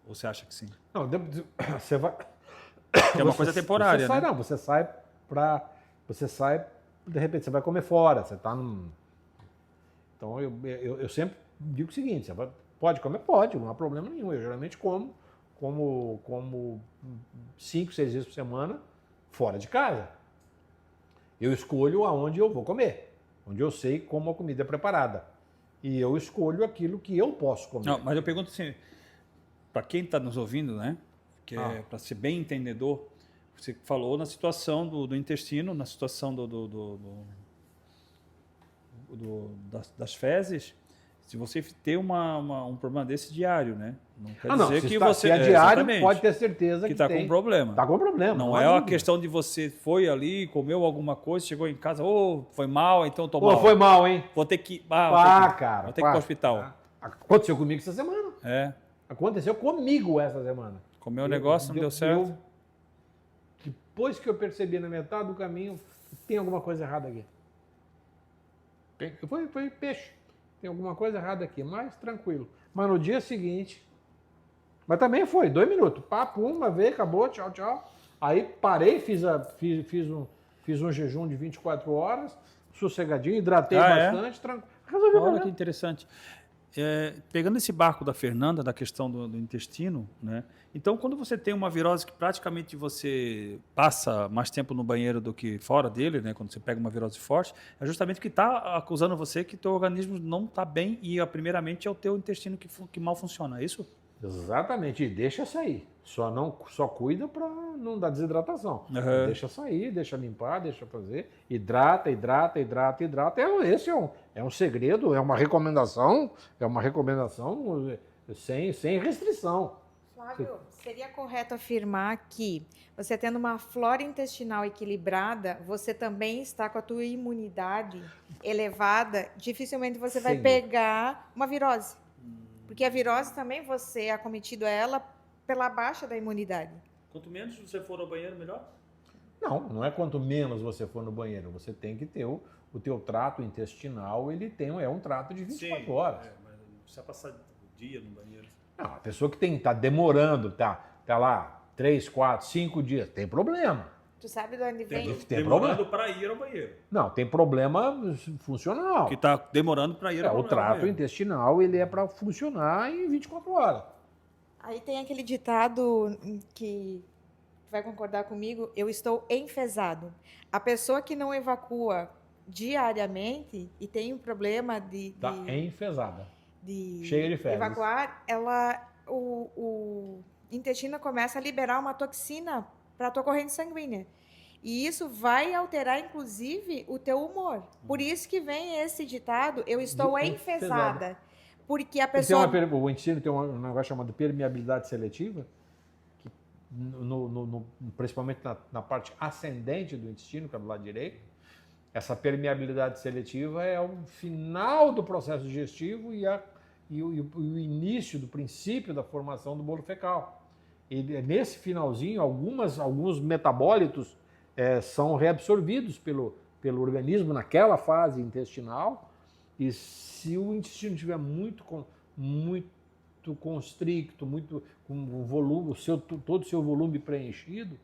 você acha que sim? Não, você vai... É uma coisa temporária, você sai, né? Não, você sai, de repente, você vai comer fora, você está num... Então, eu sempre digo o seguinte, pode comer? Pode, não há problema nenhum. Eu geralmente como 5, 6 vezes por semana fora de casa. Eu escolho aonde eu vou comer, onde eu sei como a comida é preparada. E eu escolho aquilo que eu posso comer. Não, mas eu pergunto assim, para quem está nos ouvindo, né? Que é para ser bem entendedor, você falou na situação do intestino, na situação das fezes, se você ter um problema desse diário, né? Não quer dizer que você... Se é diário, pode ter certeza que está com problema. Está com problema. Não é uma questão de você foi ali, comeu alguma coisa, chegou em casa, foi mal, então tô mal. Foi mal, hein? Vou ter que... cara. Vou ter que ir para o hospital. Aconteceu comigo essa semana. Aconteceu comigo essa semana. Comeu o negócio, não deu certo. Depois que eu percebi na metade do caminho, tem alguma coisa errada aqui. Foi peixe. Tem alguma coisa errada aqui, mas tranquilo. Mas no dia seguinte... Mas também foi, 2 minutos. Uma vez, acabou, tchau, tchau. Aí parei, fiz um jejum de 24 horas, sossegadinho, hidratei bastante, tranquilo. Resolvi o Olha problema. que interessante. Pegando esse barco da Fernanda, da questão do intestino, né? Então, quando você tem uma virose que praticamente você passa mais tempo no banheiro do que fora dele, né? Quando você pega uma virose forte, é justamente que está acusando você que teu organismo não está bem e, primeiramente, é o teu intestino que mal funciona, é isso? Exatamente, e deixa sair. Só cuida para não dar desidratação. Uhum. Deixa sair, deixa limpar, deixa fazer. Hidrata. Esse é um segredo, é uma recomendação sem restrição. Flávio, seria correto afirmar que você tendo uma flora intestinal equilibrada, você também está com a tua imunidade elevada, dificilmente você vai pegar uma virose. Porque a virose também você é acometido a ela pela baixa da imunidade. Quanto menos você for ao banheiro, melhor? Não é quanto menos você for no banheiro. Você tem que ter o teu trato intestinal, é um trato de 24 horas. Mas não precisa passar o dia no banheiro. Não, a pessoa que está demorando, tá lá 3, 4, 5 dias, tem problema. Tu sabe de onde vem? Tem problema para ir ao banheiro. Não, tem problema funcional. Que está demorando para ir ao banheiro. O trato intestinal, ele é para funcionar em 24 horas. Aí tem aquele ditado que vai concordar comigo, eu estou enfesado. A pessoa que não evacua diariamente e tem um problema de enfesada. De cheia de fezes. Evacuar, o intestino começa a liberar uma toxina para a tua corrente sanguínea. E isso vai alterar, inclusive, o teu humor. Por isso que vem esse ditado, eu estou enfesada. Porque a pessoa... O intestino tem um negócio chamado permeabilidade seletiva, que principalmente na parte ascendente do intestino, que é do lado direito. Essa permeabilidade seletiva é o final do processo digestivo e o início do princípio da formação do bolo fecal. E nesse finalzinho, alguns metabólitos são reabsorvidos pelo organismo naquela fase intestinal. E se o intestino estiver muito constricto, com o volume, todo o seu volume preenchido,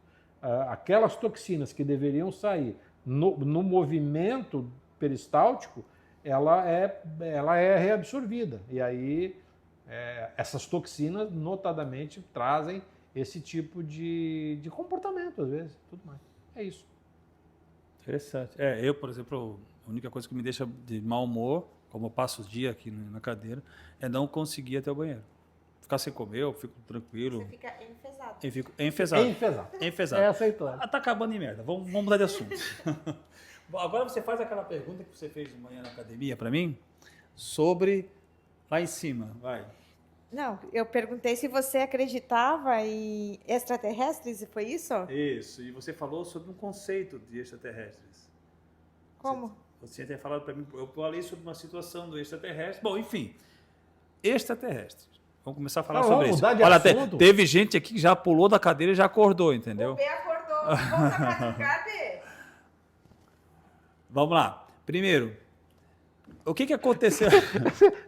aquelas toxinas que deveriam sair no movimento peristáltico, ela é reabsorvida. E aí essas toxinas notadamente trazem esse tipo de comportamento, às vezes, tudo mais. É isso. Interessante. Eu, por exemplo, a única coisa que me deixa de mau humor, como eu passo o dia aqui na cadeira, é não conseguir ir até o banheiro. Ficar sem comer, eu fico tranquilo. Você fica enfesado. Eu fico enfesado. Enfesado. Enfesado. Aceitou. Tá acabando em merda. Vamos mudar de assunto. Agora você faz aquela pergunta que você fez de manhã na academia para mim, sobre lá em cima, vai. Não, eu perguntei se você acreditava em extraterrestres, foi isso? Isso, e você falou sobre um conceito de extraterrestres. Como? Você tinha falado para mim, eu falei sobre uma situação do extraterrestre. Bom, enfim, extraterrestres. Vamos começar a falar sobre vamos isso. mudar de Olha, assunto. teve gente aqui que já pulou da cadeira e já acordou, entendeu? O B acordou. Vamos pra B. Vamos lá. Primeiro, o que aconteceu?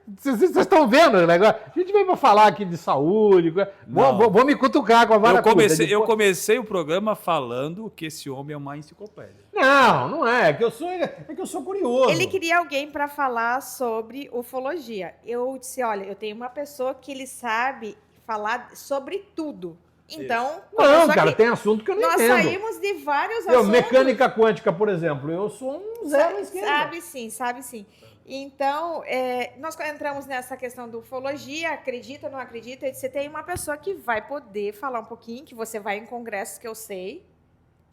Vocês estão vendo o negócio? A gente veio para falar aqui de saúde. Vou me cutucar com a vara curta. Eu comecei o programa falando que esse homem é uma enciclopédia. Não é. É que eu sou curioso. Ele queria alguém para falar sobre ufologia. Eu disse, olha, eu tenho uma pessoa que ele sabe falar sobre tudo. Então, Não, cara, tem assunto que eu não nós entendo. saímos de vários assuntos. Mecânica quântica, por exemplo, eu sou um zero à esquerda. Sabe sim. Então, nós entramos nessa questão do ufologia, acredita, não acredita, e você tem uma pessoa que vai poder falar um pouquinho, que você vai em congressos que eu sei,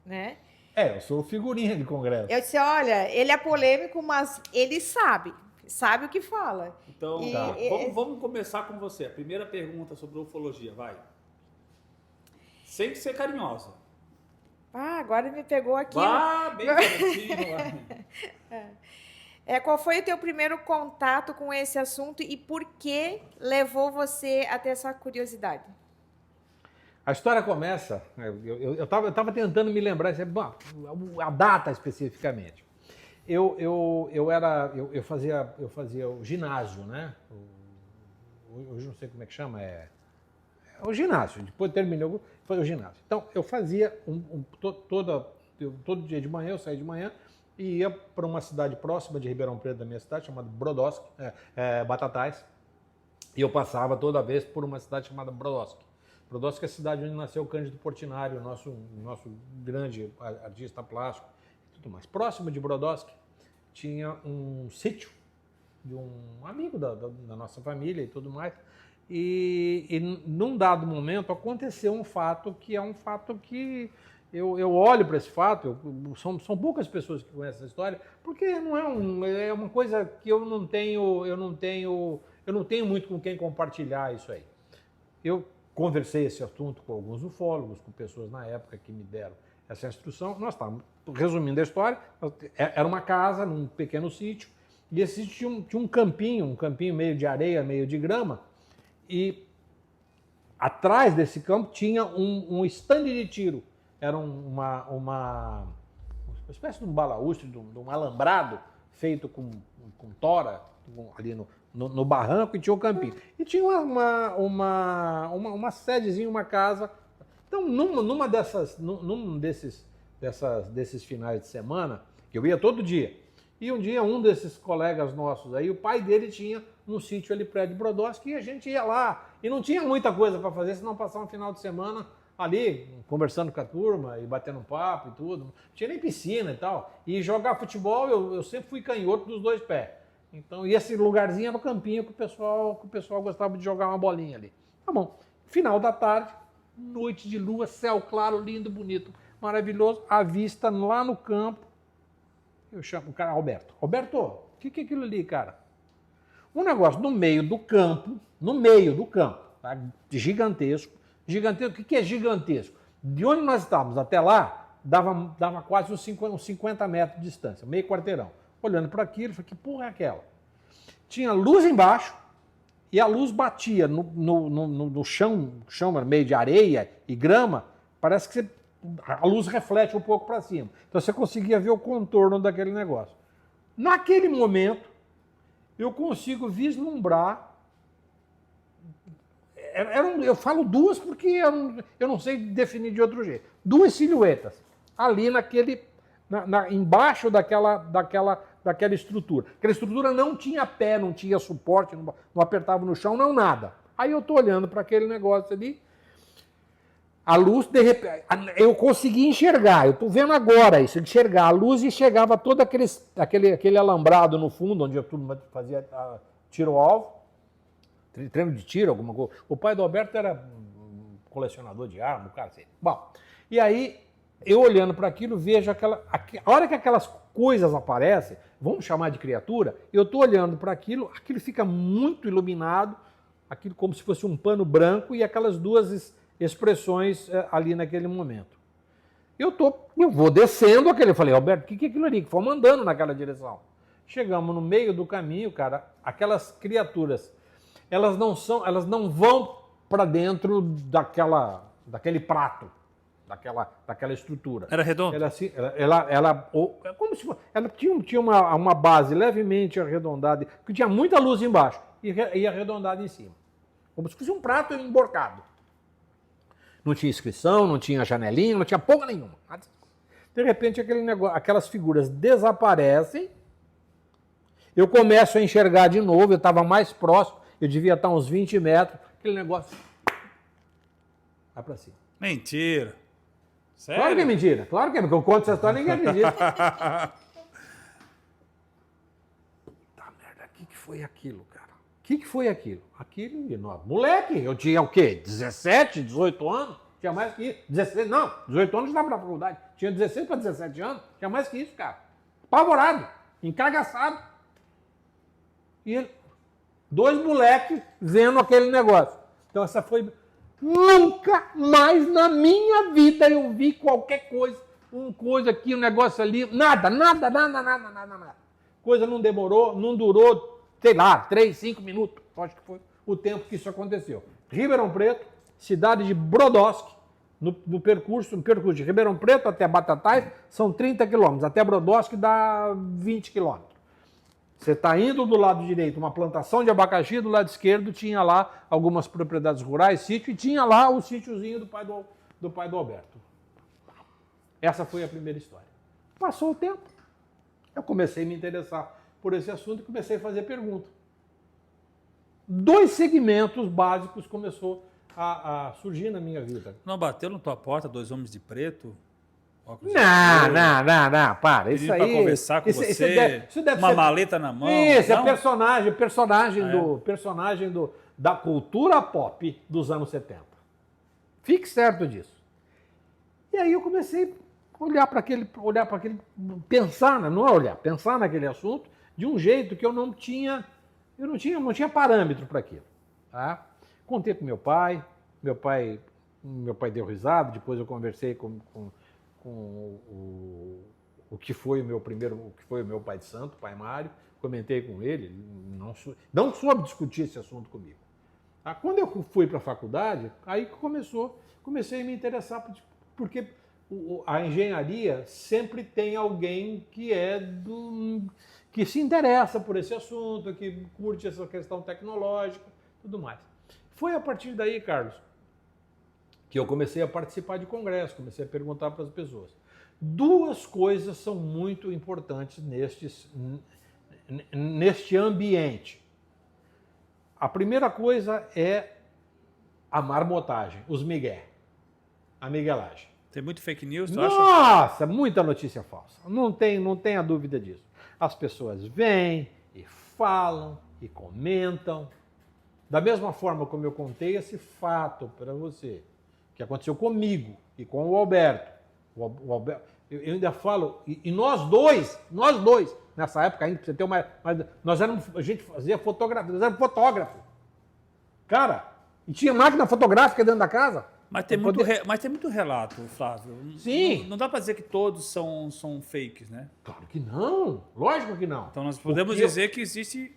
né? Eu sou figurinha de congresso. Eu disse, olha, ele é polêmico, mas ele sabe o que fala. Então, vamos começar com você. A primeira pergunta sobre ufologia, vai. Sem ser carinhosa. Agora me pegou aqui. Bem certinho. Qual foi o teu primeiro contato com esse assunto e por que levou você a ter essa curiosidade? A história começa, eu estava tentando me lembrar, a data especificamente. Eu fazia o ginásio, né? Hoje não sei como é que chama, o ginásio. Depois terminou, foi o ginásio. Então, eu fazia todo dia de manhã, eu saía de manhã e ia para uma cidade próxima de Ribeirão Preto, da minha cidade, chamada Brodowski, Batatais. E eu passava toda vez por uma cidade chamada Brodowski. Brodowski é a cidade onde nasceu o Cândido Portinari, o nosso grande artista plástico e tudo mais. Próximo de Brodowski tinha um sítio de um amigo da nossa família e tudo mais. E num dado momento aconteceu um fato que é um fato que eu olho para esse fato, são poucas pessoas que conhecem essa história, porque não é uma coisa que eu não tenho muito com quem compartilhar isso aí. Eu conversei esse assunto com alguns ufólogos, com pessoas na época que me deram essa instrução. Nós estávamos, resumindo a história, era uma casa num pequeno sítio, e esse sítio tinha um campinho meio de areia, meio de grama, e atrás desse campo tinha um estande de tiro. Era uma espécie de um balaústre, de um alambrado feito com tora, ali no barranco, e tinha o campinho. E tinha uma sedezinha, uma casa. Então, num desses finais de semana, que eu ia todo dia, e um dia um desses colegas nossos aí, o pai dele tinha um sítio ali perto de Brodowski, e a gente ia lá. E não tinha muita coisa para fazer, senão passar um final de semana ali, conversando com a turma e batendo um papo e tudo. Não tinha nem piscina e tal. E jogar futebol, eu sempre fui canhoto dos dois pés. Então, e esse lugarzinho era o campinho que o pessoal gostava de jogar uma bolinha ali. Tá bom. Final da tarde, noite de lua, céu claro, lindo, bonito, maravilhoso. A vista lá no campo. Eu chamo o cara Alberto. Alberto, o que é aquilo ali, cara? Um negócio no meio do campo, tá? Gigantesco. Gigantesco, o que é gigantesco? De onde nós estávamos até lá, dava quase uns 50 metros de distância, meio quarteirão. Olhando para aquilo, eu falei, que porra é aquela? Tinha luz embaixo e a luz batia no chão meio de areia e grama, parece que a luz reflete um pouco para cima. Então você conseguia ver o contorno daquele negócio. Naquele momento, eu consigo vislumbrar. Eu falo duas porque eu não sei definir de outro jeito. Duas silhuetas ali embaixo daquela estrutura. Aquela estrutura não tinha pé, não tinha suporte, não apertava no chão, não nada. Aí eu estou olhando para aquele negócio ali, a luz, de repente, eu consegui enxergar, eu estou vendo agora isso, enxergar a luz e chegava todo aquele alambrado no fundo, onde a turma fazia tiro-alvo, treino de tiro, alguma coisa. O pai do Alberto era um colecionador de armas, um cara assim. Bom, e aí, eu olhando para aquilo, vejo a hora que aquelas coisas aparecem, vamos chamar de criatura, eu estou olhando para aquilo, aquilo fica muito iluminado, aquilo como se fosse um pano branco e aquelas duas expressões ali naquele momento. Eu vou descendo aquele, eu falei, Alberto, o que é aquilo ali? Que fomos andando naquela direção. Chegamos no meio do caminho, cara, aquelas criaturas, elas não vão para dentro daquele prato, daquela estrutura. Era redondo? Como se fosse, ela tinha uma base levemente arredondada, que tinha muita luz embaixo e arredondada em cima. Como se fosse um prato emborcado. Não tinha inscrição, não tinha janelinha, não tinha porra nenhuma. De repente, aquelas figuras desaparecem. Eu começo a enxergar de novo, eu estava mais próximo, eu devia estar uns 20 metros, aquele negócio vai para cima. Mentira. Sério? Claro que é mentira, claro que é, porque eu conto essa história e ninguém acredita. Puta merda, o que foi aquilo, cara? O que foi aquilo? Aquilo, moleque, eu tinha o quê? 17, 18 anos? Tinha mais que isso. 16, não, 18 anos eu estava na faculdade. Tinha 16 para 17 anos, tinha mais que isso, cara. Apavorado, encagaçado. E 2 moleques vendo aquele negócio. Então essa foi... Nunca mais na minha vida eu vi qualquer coisa, coisa aqui, um negócio ali, nada. Coisa não durou, sei lá, 3, 5 minutos. Acho que foi o tempo que isso aconteceu. Ribeirão Preto, cidade de Brodowski, no percurso de Ribeirão Preto até Batatais, são 30 quilômetros. Até Brodowski dá 20 quilômetros. Você está indo do lado direito, uma plantação de abacaxi, do lado esquerdo tinha lá algumas propriedades rurais, sítio, e tinha lá o sítiozinho do pai do Alberto. Essa foi a primeira história. Passou o tempo, eu comecei a me interessar por esse assunto e comecei a fazer perguntas. 2 segmentos básicos começou a surgir na minha vida. Não bateu na tua porta 2 homens de preto? Não, para. Isso aí. Para conversar com você, isso deve uma ser... maleta na mão. Isso, não? é personagem da cultura pop dos anos 70. Fique certo disso. E aí eu comecei a olhar para aquele, pensar naquele assunto de um jeito que eu não tinha parâmetro para aquilo. Tá? Contei com meu pai deu risada, depois eu conversei com o que foi o meu pai de santo, pai Mário, comentei com ele não soube discutir esse assunto comigo. Tá? Quando eu fui para a faculdade, aí comecei a me interessar, porque a engenharia sempre tem alguém que se interessa por esse assunto, que curte essa questão tecnológica, tudo mais. Foi a partir daí, Carlos, que eu comecei a participar de congresso, comecei a perguntar para as pessoas. 2 coisas são muito importantes neste ambiente. A primeira coisa é a marmotagem, os migué, a miguelagem. Tem muito fake news, tu acha? Nossa, muita notícia falsa. Não tenha dúvida disso. As pessoas vêm e falam e comentam. Da mesma forma como eu contei esse fato para você, que aconteceu comigo e com o Alberto. Eu ainda falo, e nós dois, nessa época ainda, para você ter uma... a gente fazia fotografia, nós éramos fotógrafo. Cara, e tinha máquina fotográfica dentro da casa. Mas tem muito relato, Flávio. Sim. Não dá para dizer que todos são fakes, né? Claro que não, lógico que não. Então nós podemos dizer que existe...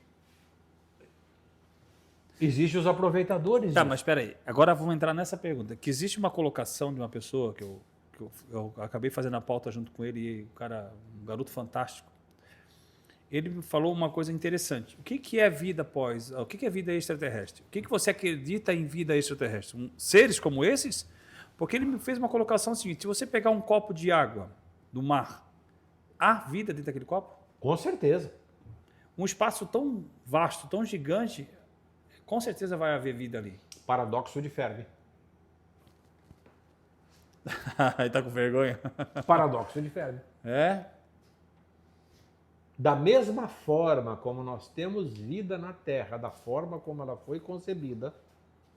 Existem os aproveitadores. Tá, mas espera aí. Agora vamos entrar nessa pergunta. Que existe uma colocação de uma pessoa que eu acabei fazendo a pauta junto com ele, e um garoto fantástico. Ele falou uma coisa interessante. O que é vida após? O que é vida extraterrestre? O que você acredita em vida extraterrestre? Seres como esses? Porque ele me fez uma colocação seguinte: se você pegar um copo de água do mar, há vida dentro daquele copo? Com certeza. Um espaço tão vasto, tão gigante, com certeza vai haver vida ali. Paradoxo de Fermi. Aí tá com vergonha? Paradoxo de Fermi. É? Da mesma forma como nós temos vida na Terra, da forma como ela foi concebida,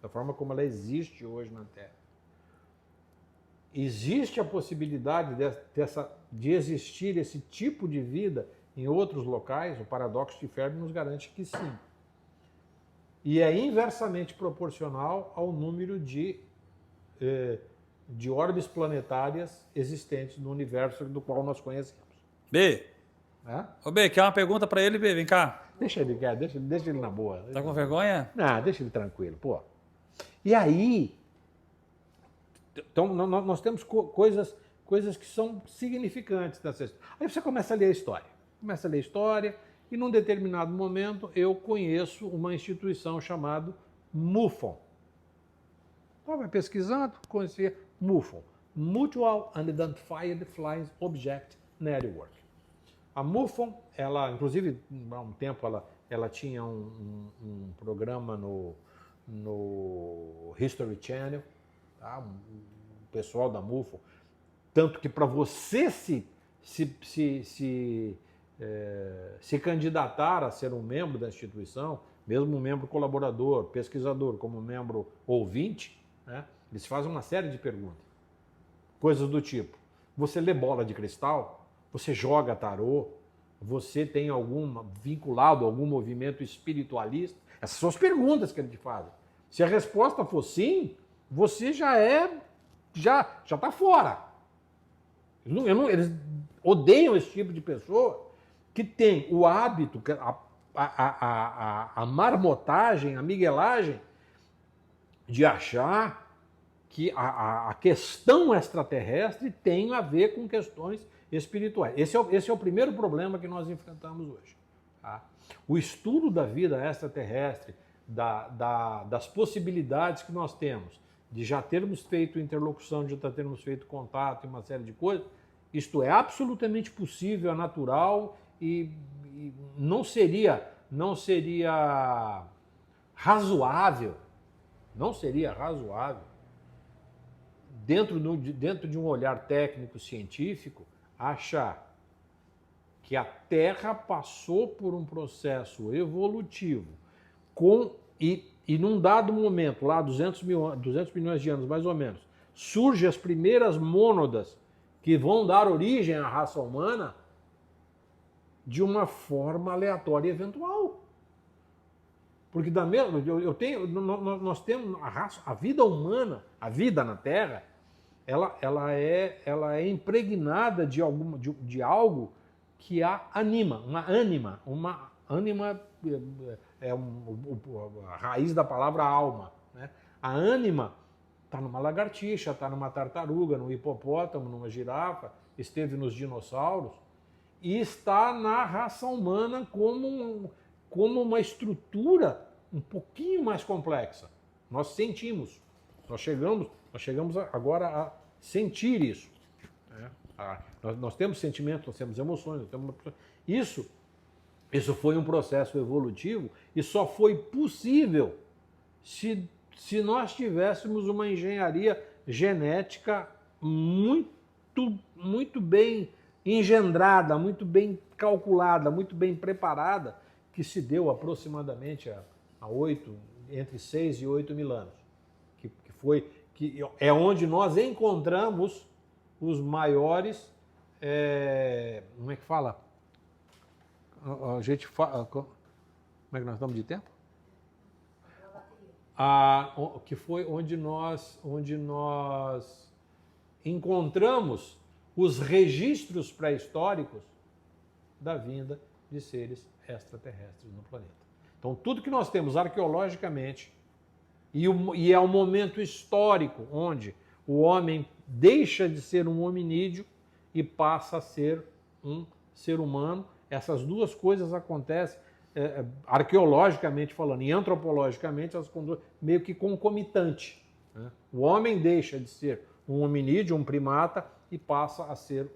da forma como ela existe hoje na Terra, existe a possibilidade de existir esse tipo de vida em outros locais, o paradoxo de Fermi nos garante que sim. E é inversamente proporcional ao número de órbes planetárias existentes no universo do qual nós conhecemos. B. É? Ô, B, quer uma pergunta para ele, B? Vem cá. Deixa ele quieto, deixa ele na boa. Tá com vergonha? Não, deixa ele tranquilo, pô. E aí, então nós temos coisas que são significantes nessa história. Aí você começa a ler a história, e num determinado momento eu conheço uma instituição chamada MUFON. Estava pesquisando, conhecia MUFON, Mutual Unidentified Flying Object Network. A MUFON, ela, inclusive, há um tempo, ela tinha um programa no History Channel, tá? O pessoal da MUFON. Tanto que para você se candidatar a ser um membro da instituição, mesmo um membro colaborador, pesquisador, como membro ouvinte, né, eles fazem uma série de perguntas. Coisas do tipo, você lê bola de cristal? Você joga tarô? Você tem vinculado a algum movimento espiritualista? Essas são as perguntas que eles te fazem. Se a resposta for sim, você já está fora. Eles odeiam esse tipo de pessoa que tem o hábito, a marmotagem, a miguelagem de achar que a questão extraterrestre tem a ver com questões espirituais. Esse é o primeiro problema que nós enfrentamos hoje. Tá? O estudo da vida extraterrestre, das possibilidades que nós temos de já termos feito interlocução, de já termos feito contato e uma série de coisas, isto é absolutamente possível, é natural e não seria razoável, dentro de um olhar técnico-científico, achar que a Terra passou por um processo evolutivo e num dado momento, lá 200 milhões de anos mais ou menos, surgem as primeiras mônadas que vão dar origem à raça humana de uma forma aleatória e eventual. Porque nós temos a vida humana, a vida na Terra, ela é impregnada de algo que a anima, uma ânima é a raiz da palavra alma, né? A ânima está numa lagartixa, está numa tartaruga, num hipopótamo, numa girafa, esteve nos dinossauros e está na raça humana como uma estrutura um pouquinho mais complexa. Nós sentimos, nós chegamos agora a sentir isso. Né? Nós temos sentimentos, nós temos emoções, Isso foi um processo evolutivo e só foi possível se nós tivéssemos uma engenharia genética muito bem engendrada, muito bem calculada, muito bem preparada, que se deu aproximadamente entre 6 e 8 mil anos. Que é onde nós encontramos os maiores... como é que fala? A gente fala... Como é que nós estamos de tempo? Que foi onde nós encontramos os registros pré-históricos da vinda de seres extraterrestres no planeta. Então, tudo que nós temos arqueologicamente, e é um momento histórico onde o homem deixa de ser um hominídeo e passa a ser um ser humano. Essas duas coisas acontecem arqueologicamente falando, e antropologicamente, elas conduzem meio que concomitante. Né? O homem deixa de ser um hominídeo, um primata, e passa a ser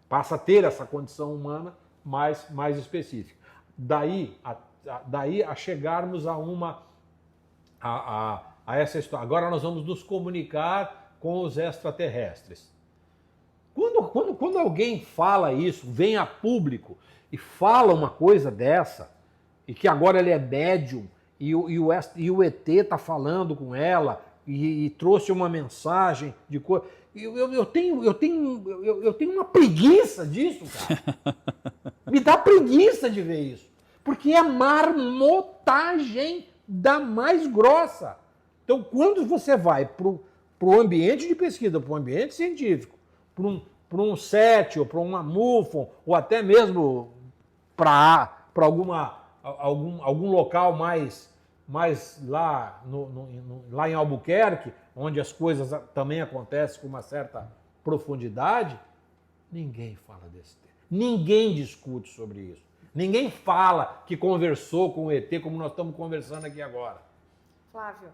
passa a ter essa condição humana mais específica. Daí a chegarmos a essa história. Agora nós vamos nos comunicar com os extraterrestres. Quando alguém fala isso, vem a público e fala uma coisa dessa, e que agora ele é médium, e o ET está falando com ela, e trouxe uma mensagem de coisa, eu tenho uma preguiça disso, cara. Me dá preguiça de ver isso. Porque é marmotagem da mais grossa. Então, quando você vai para o ambiente de pesquisa, para o ambiente científico, para um SET, ou para uma MUFON, ou até mesmo para algum local mais lá, lá em Albuquerque, onde as coisas também acontecem com uma certa profundidade, ninguém fala desse tema. Ninguém discute sobre isso. Ninguém fala que conversou com o ET como nós estamos conversando aqui agora. Flávio,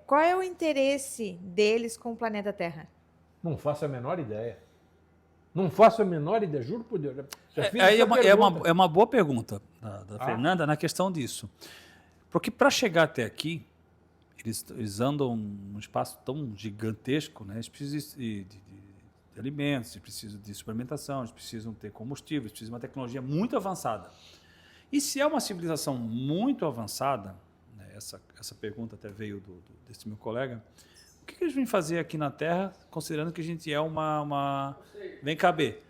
qual é o interesse deles com o planeta Terra? Não faço a menor ideia. Não faço a menor ideia, juro por Deus. É uma boa pergunta da Fernanda na questão disso. Porque para chegar até aqui, eles andam num espaço tão gigantesco, né? Eles precisam de alimentos, eles precisam de suplementação, eles precisam ter combustível, eles precisam de uma tecnologia muito avançada. E se é uma civilização muito avançada, né, essa pergunta até veio desse meu colega, o que eles vêm fazer aqui na Terra, considerando que a gente é Vem caber.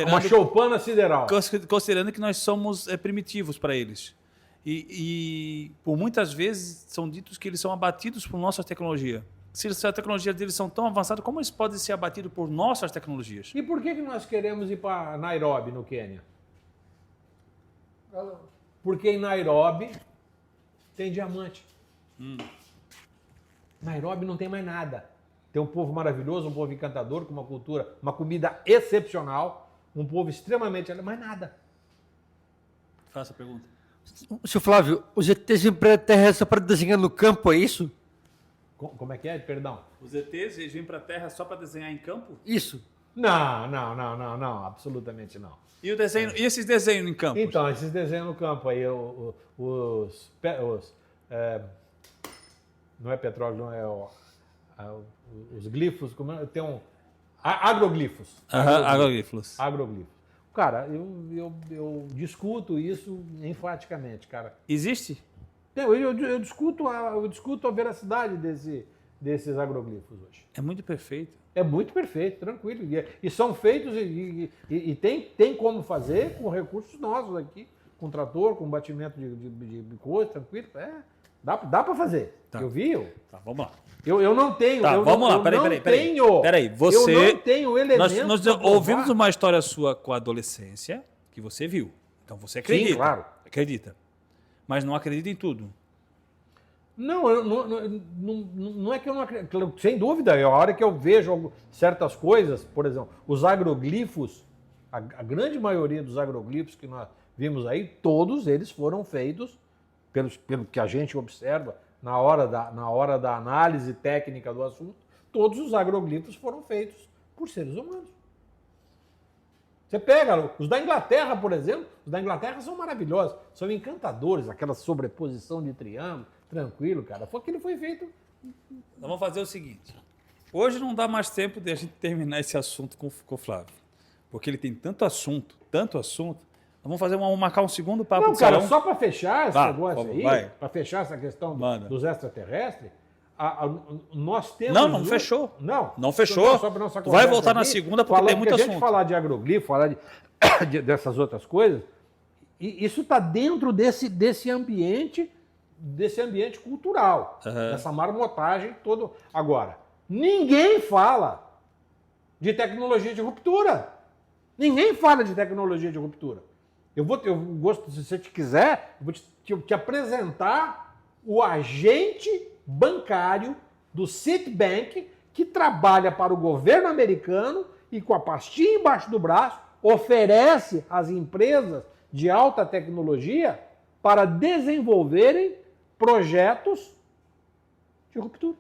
Uma choupana sideral. Considerando que nós somos primitivos para eles. E por muitas vezes são ditos que eles são abatidos por nossa tecnologia. Se a tecnologia deles são tão avançadas, como eles podem ser abatidos por nossas tecnologias? E por que nós queremos ir para Nairobi, no Quênia? Porque em Nairobi tem diamante. Nairobi não tem mais nada. Tem um povo maravilhoso, um povo encantador, com uma cultura, uma comida excepcional, um povo extremamente... mais nada. Faça a pergunta. Seu Flávio, os ETs vêm para a Terra só para desenhar no campo, é isso? Como é que é? Perdão. Os ETs eles vêm para a Terra só para desenhar em campo? Isso. Não, absolutamente não. E o desenho, e esses desenhos em campo? Então, esses desenhos no campo aí, não é petróleo, não é os glifos, tem agroglifos. Agroglifos. Agroglifos. Cara, eu discuto isso enfaticamente, cara. Existe? Eu discuto a veracidade desses agroglifos hoje. É muito perfeito. É muito perfeito, tranquilo. E são feitos e tem como fazer com recursos nossos aqui, com trator, com batimento de coisa, tranquilo. Dá para fazer. Tá. Eu vi. Tá, vamos lá. Eu não tenho. Tá, vamos lá, peraí. Peraí, você. Eu não tenho elementos. Nós ouvimos uma história sua com a adolescência que você viu. Então você acredita. Sim, claro. Acredita. Mas não acredita em tudo. Não é que eu não acredito. Sem dúvida, a hora que eu vejo certas coisas, por exemplo, os agroglifos, a grande maioria dos agroglifos que nós vimos aí, todos eles foram feitos, pelo que a gente observa, na hora da análise técnica do assunto, todos os agroglifos foram feitos por seres humanos. Você pega os da Inglaterra, por exemplo, os da Inglaterra são maravilhosos, são encantadores, aquela sobreposição de triângulo, tranquilo, cara. Aquilo foi feito. Então vamos fazer o seguinte. Hoje não dá mais tempo de a gente terminar esse assunto com o Flávio, porque ele tem tanto assunto. Vamos marcar um segundo papo. Não, cara, só para fechar esse negócio aí, para fechar essa questão dos extraterrestres, nós temos... Não fechou. Não fechou. Vai voltar na segunda porque tem muito assunto. A gente falar de agroglifo, falar dessas outras coisas, e isso está dentro desse ambiente cultural, dessa marmotagem toda. Agora, ninguém fala de tecnologia de ruptura. Ninguém fala de tecnologia de ruptura. Eu gosto, se você quiser, eu vou te apresentar o agente bancário do Citibank que trabalha para o governo americano e com a pastinha embaixo do braço oferece às empresas de alta tecnologia para desenvolverem projetos de ruptura.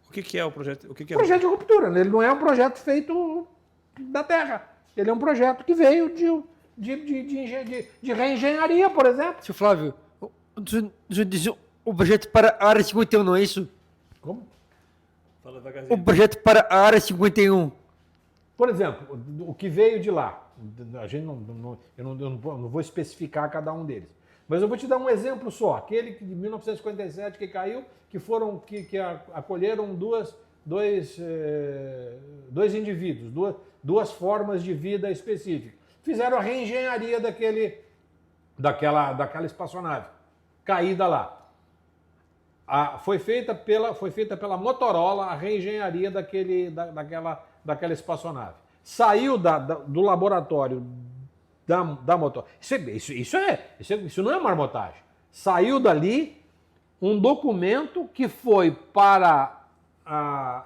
O que é o projeto? Projeto de ruptura. Ele não é um projeto feito da Terra. Ele é um projeto que veio de reengenharia, por exemplo. Seu Flávio, o projeto para a Área 51, não é isso? Como? Fala devagarzinho. O projeto para a Área 51. Por exemplo, o que veio de lá. A gente eu não vou especificar cada um deles. Mas eu vou te dar um exemplo só. Aquele de 1957 que caiu, que acolheram dois indivíduos, duas formas de vida específicas. Fizeram a reengenharia daquela espaçonave caída lá. Foi feita pela Motorola a reengenharia daquela espaçonave. Saiu do laboratório da Motorola. Isso não é marmotagem. Saiu dali um documento que foi para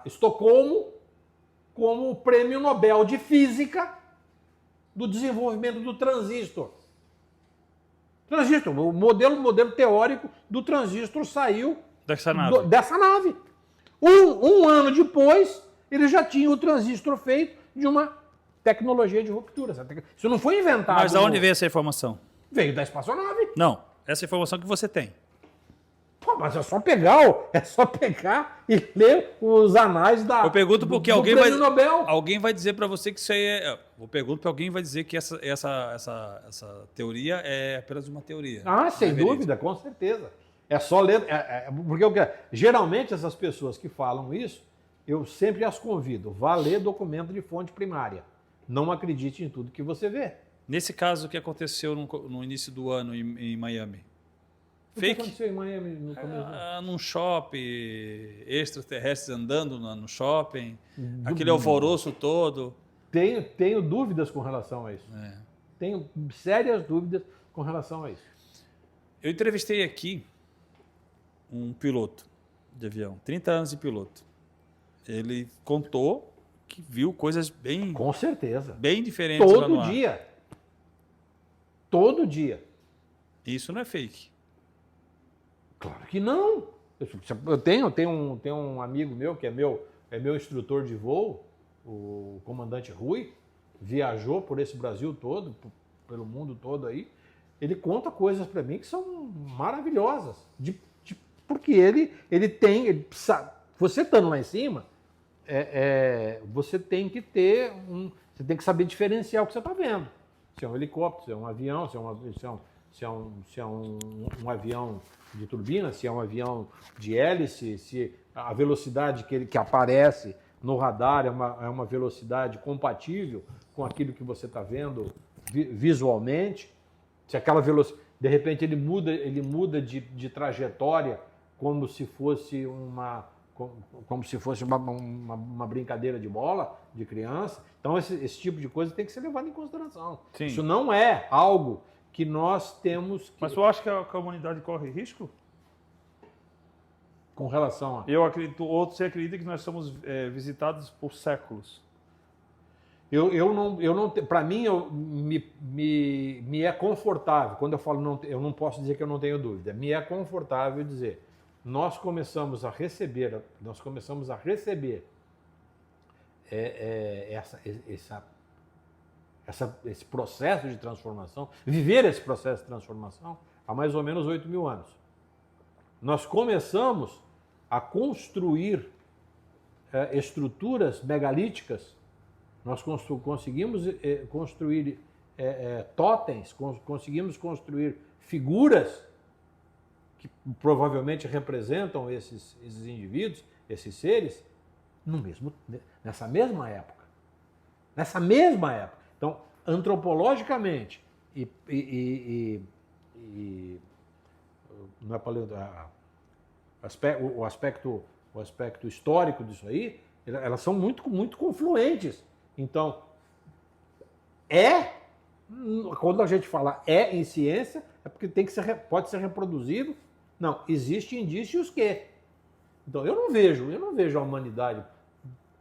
Estocolmo como o Prêmio Nobel de Física do desenvolvimento do transistor. O modelo teórico do transistor saiu dessa nave. Um ano depois, ele já tinha o transistor feito de uma tecnologia de ruptura. Isso não foi inventado. Mas de onde veio essa informação? Veio da espaçonave. Não, essa informação que você tem. Pô, mas é só pegar e ler os anais Eu pergunto porque do Prêmio Nobel. Alguém vai dizer para você que isso aí é. Eu pergunto porque alguém vai dizer que essa teoria é apenas uma teoria. Sem dúvida, com certeza. É só ler. Porque geralmente essas pessoas que falam isso, eu sempre as convido. Vá ler documento de fonte primária. Não acredite em tudo que você vê. Nesse caso, o que aconteceu no início do ano em Miami? O que aconteceu em Miami no começo? Num shopping, extraterrestres andando no shopping, aquele alvoroço todo. Tenho dúvidas com relação a isso. Tenho sérias dúvidas com relação a isso. Eu entrevistei aqui um piloto de avião, 30 anos de piloto. Ele contou que viu coisas bem... Com certeza. Bem diferentes lá no ar. Todo dia. Isso não é fake. Claro que não. Eu tenho um amigo meu que é meu instrutor de voo, o comandante Rui, viajou por esse Brasil todo, pelo mundo todo aí. Ele conta coisas para mim que são maravilhosas. Porque ele tem... Você estando lá em cima, você tem que ter você tem que saber diferenciar o que você está vendo. Se é um helicóptero, se é um avião, se é um avião de turbina, se é um avião de hélice, se a velocidade que aparece no radar é uma velocidade compatível com aquilo que você está vendo visualmente. Se aquela velocidade, de repente ele muda de trajetória como se fosse uma brincadeira de bola de criança. Então esse tipo de coisa tem que ser levado em consideração. Sim. Isso não é algo que nós temos que... Mas tu acha que a humanidade corre risco? Com relação a... Eu acredito, outros acreditam que nós somos visitados por séculos. Eu não, para mim, me é confortável. Quando eu falo eu não posso dizer que eu não tenho dúvida. Me é confortável dizer, nós começamos a receber esse processo de transformação, viver esse processo de transformação há mais ou menos 8.000 anos. Nós começamos a construir estruturas megalíticas, nós conseguimos construir totens, conseguimos construir figuras que provavelmente representam esses indivíduos, esses seres, nessa mesma época. Nessa mesma época. Então, antropologicamente não é o aspecto histórico disso aí, elas são muito, muito confluentes. Então, quando a gente fala em ciência, é porque pode ser reproduzido. Não, existem indícios que. Então, eu não vejo a humanidade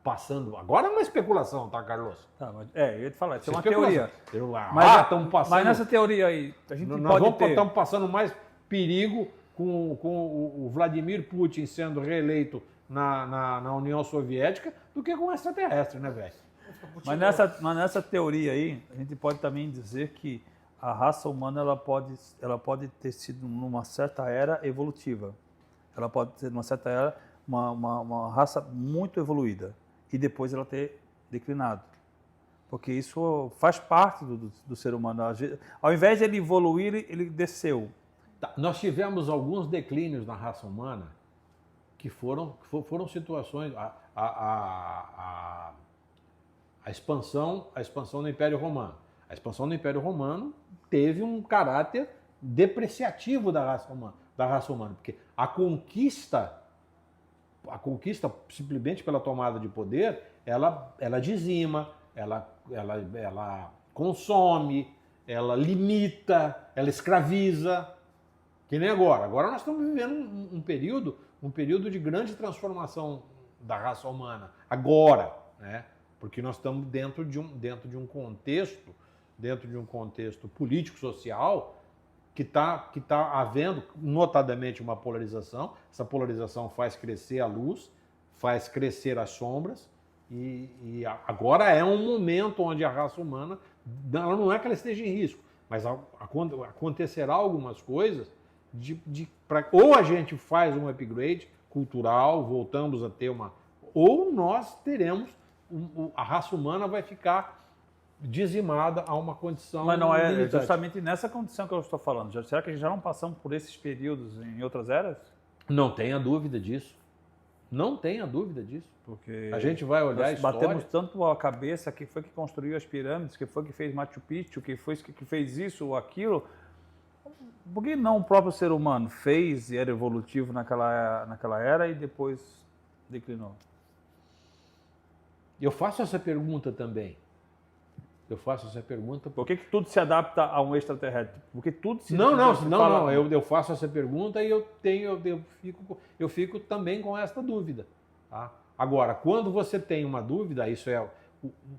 passando. Agora é uma especulação, tá, Carlos? Tá, eu ia te falar, isso é uma especulação. teoria. Mas nessa teoria aí, a gente estamos passando mais perigo com o Vladimir Putin sendo reeleito na União Soviética do que com o extraterrestre, né, velho? Mas nessa teoria aí, a gente pode também dizer que a raça humana ela pode ter sido, numa certa era, evolutiva. Ela pode ter, numa certa era, uma raça muito evoluída e depois ela ter declinado. Porque isso faz parte do ser humano. Ao invés de ele evoluir, ele desceu. Tá, nós tivemos alguns declínios na raça humana que foram situações... a expansão do Império Romano. A expansão do Império Romano teve um caráter depreciativo da raça humana, porque a conquista simplesmente pela tomada de poder, ela dizima, ela consome, ela limita, ela escraviza, que nem agora. Agora nós estamos vivendo um período de grande transformação da raça humana, agora, né? Porque nós estamos dentro de um contexto político-social que está havendo, notadamente, uma polarização. Essa polarização faz crescer a luz, faz crescer as sombras, e agora é um momento onde a raça humana, ela não é que ela esteja em risco, mas acontecerá algumas coisas, ou a gente faz um upgrade cultural, voltamos a ter ou nós teremos, a raça humana vai ficar dizimada a uma condição. Mas não é limitante. justamente nessa condição que eu estou falando. Será que a gente já não passamos por esses períodos em outras eras? Não tenha dúvida disso. Não tenha dúvida disso. Porque a gente vai olhar a nós história. batemos tanto a cabeça, quem foi que construiu as pirâmides, quem foi que fez Machu Picchu, quem foi que fez isso ou aquilo. Por que não o próprio ser humano fez e era evolutivo naquela era e depois declinou? Eu faço essa pergunta também. Por que tudo se adapta a um extraterrestre? Porque tudo se Não. fala... Eu faço essa pergunta e eu fico também com esta dúvida. Tá? Agora, quando você tem uma dúvida, isso é o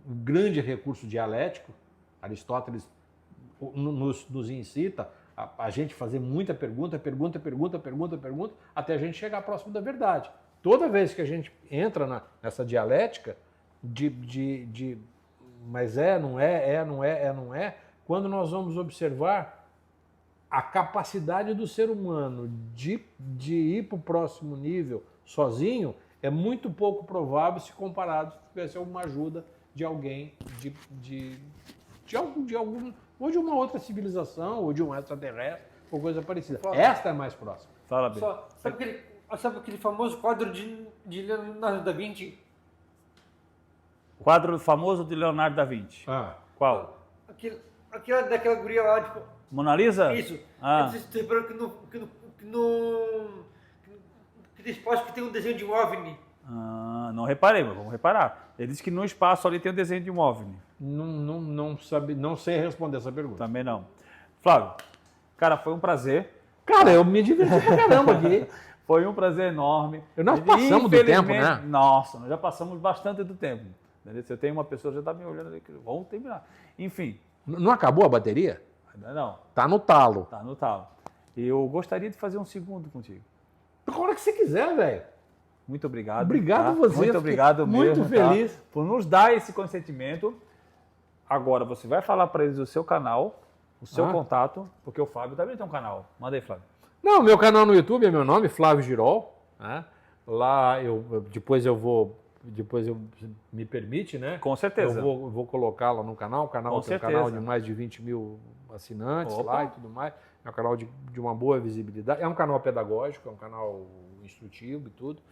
grande recurso dialético. Aristóteles nos incita a gente fazer muita pergunta, até a gente chegar próximo da verdade. Toda vez que a gente entra nessa dialética mas não é, quando nós vamos observar a capacidade do ser humano de ir para o próximo nível sozinho, é muito pouco provável se comparado se tivesse alguma ajuda de alguém, ou de uma outra civilização, ou de um extraterrestre, ou coisa parecida. Esta é mais próxima. Fala bem. Sabe aquele famoso quadro de Leonardo da Vinci? Quadro famoso de Leonardo da Vinci. Qual? Aquela daquela guria lá, tipo... Mona Lisa? Isso. Ah. Você reparou que tem espaço que tem um desenho de um OVNI. Não reparei, mas vamos reparar. Ele disse que no espaço ali tem o desenho de um OVNI. Não sei responder essa pergunta. Também não. Flávio, cara, foi um prazer. Cara, eu me diverti pra caramba aqui. Foi um prazer enorme. Nós passamos do tempo, né? Nossa, nós já passamos bastante do tempo. Entendeu? Se eu tenho uma pessoa que já está me olhando ali, vamos terminar. Enfim. Não acabou a bateria? Ainda não. Tá no talo. Tá no talo. Eu gostaria de fazer um segundo contigo. A hora que você quiser, velho. Muito obrigado. Obrigado a tá? você. Muito obrigado mesmo. Muito feliz. Tá? Por nos dar esse consentimento. Agora, você vai falar para eles o seu canal, o seu contato, porque o Fábio também tem um canal. Manda aí, Flávio. Não, meu canal no YouTube é meu nome, Flávio Girol. Né? Lá depois eu me permite, né? Com certeza. Eu vou colocar lá no canal. O canal tem um canal de mais de 20 mil assinantes lá e tudo mais. É um canal de uma boa visibilidade. É um canal pedagógico, é um canal instrutivo e tudo.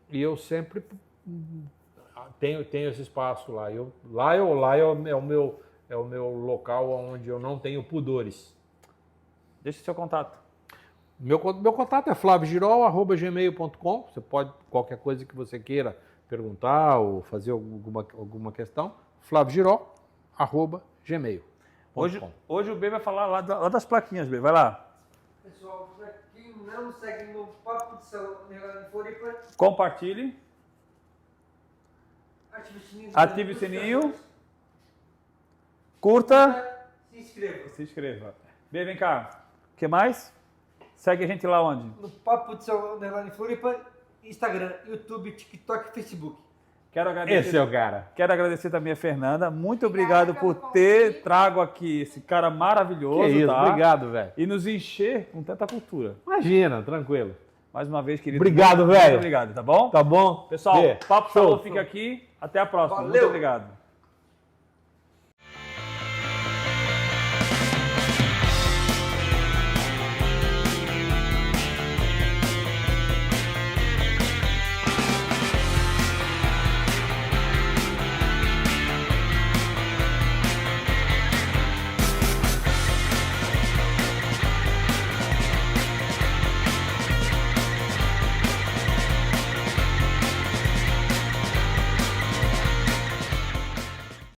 E eu sempre tenho esse espaço lá. Lá é o meu local onde eu não tenho pudores. Deixa o seu contato. Meu contato é flaviogirol@gmail.com. Você pode, qualquer coisa que você queira perguntar ou fazer alguma questão, flaviogirol@gmail.com. Hoje o B vai falar lá das plaquinhas, B. Vai lá. Pessoal, para quem não segue no Papo de Salão em Floripa, Compartilhe. Ative o sininho. Curta. Se inscreva. B, vem cá. O que mais? Segue a gente lá onde? No Papo de Salão em Floripa, Instagram, YouTube, TikTok e Facebook. Quero agradecer. Esse é o cara. Quero agradecer também a Fernanda. Muito obrigado por ter trago aqui esse cara maravilhoso. Que isso, tá? obrigado, velho. E nos encher com tanta cultura. Imagina, tranquilo. Mais uma vez, querido. Obrigado, velho. Muito obrigado, tá bom? Tá bom? Pessoal, Bê. Papo Show. Salão fica aqui. Até a próxima. Valeu. Muito obrigado.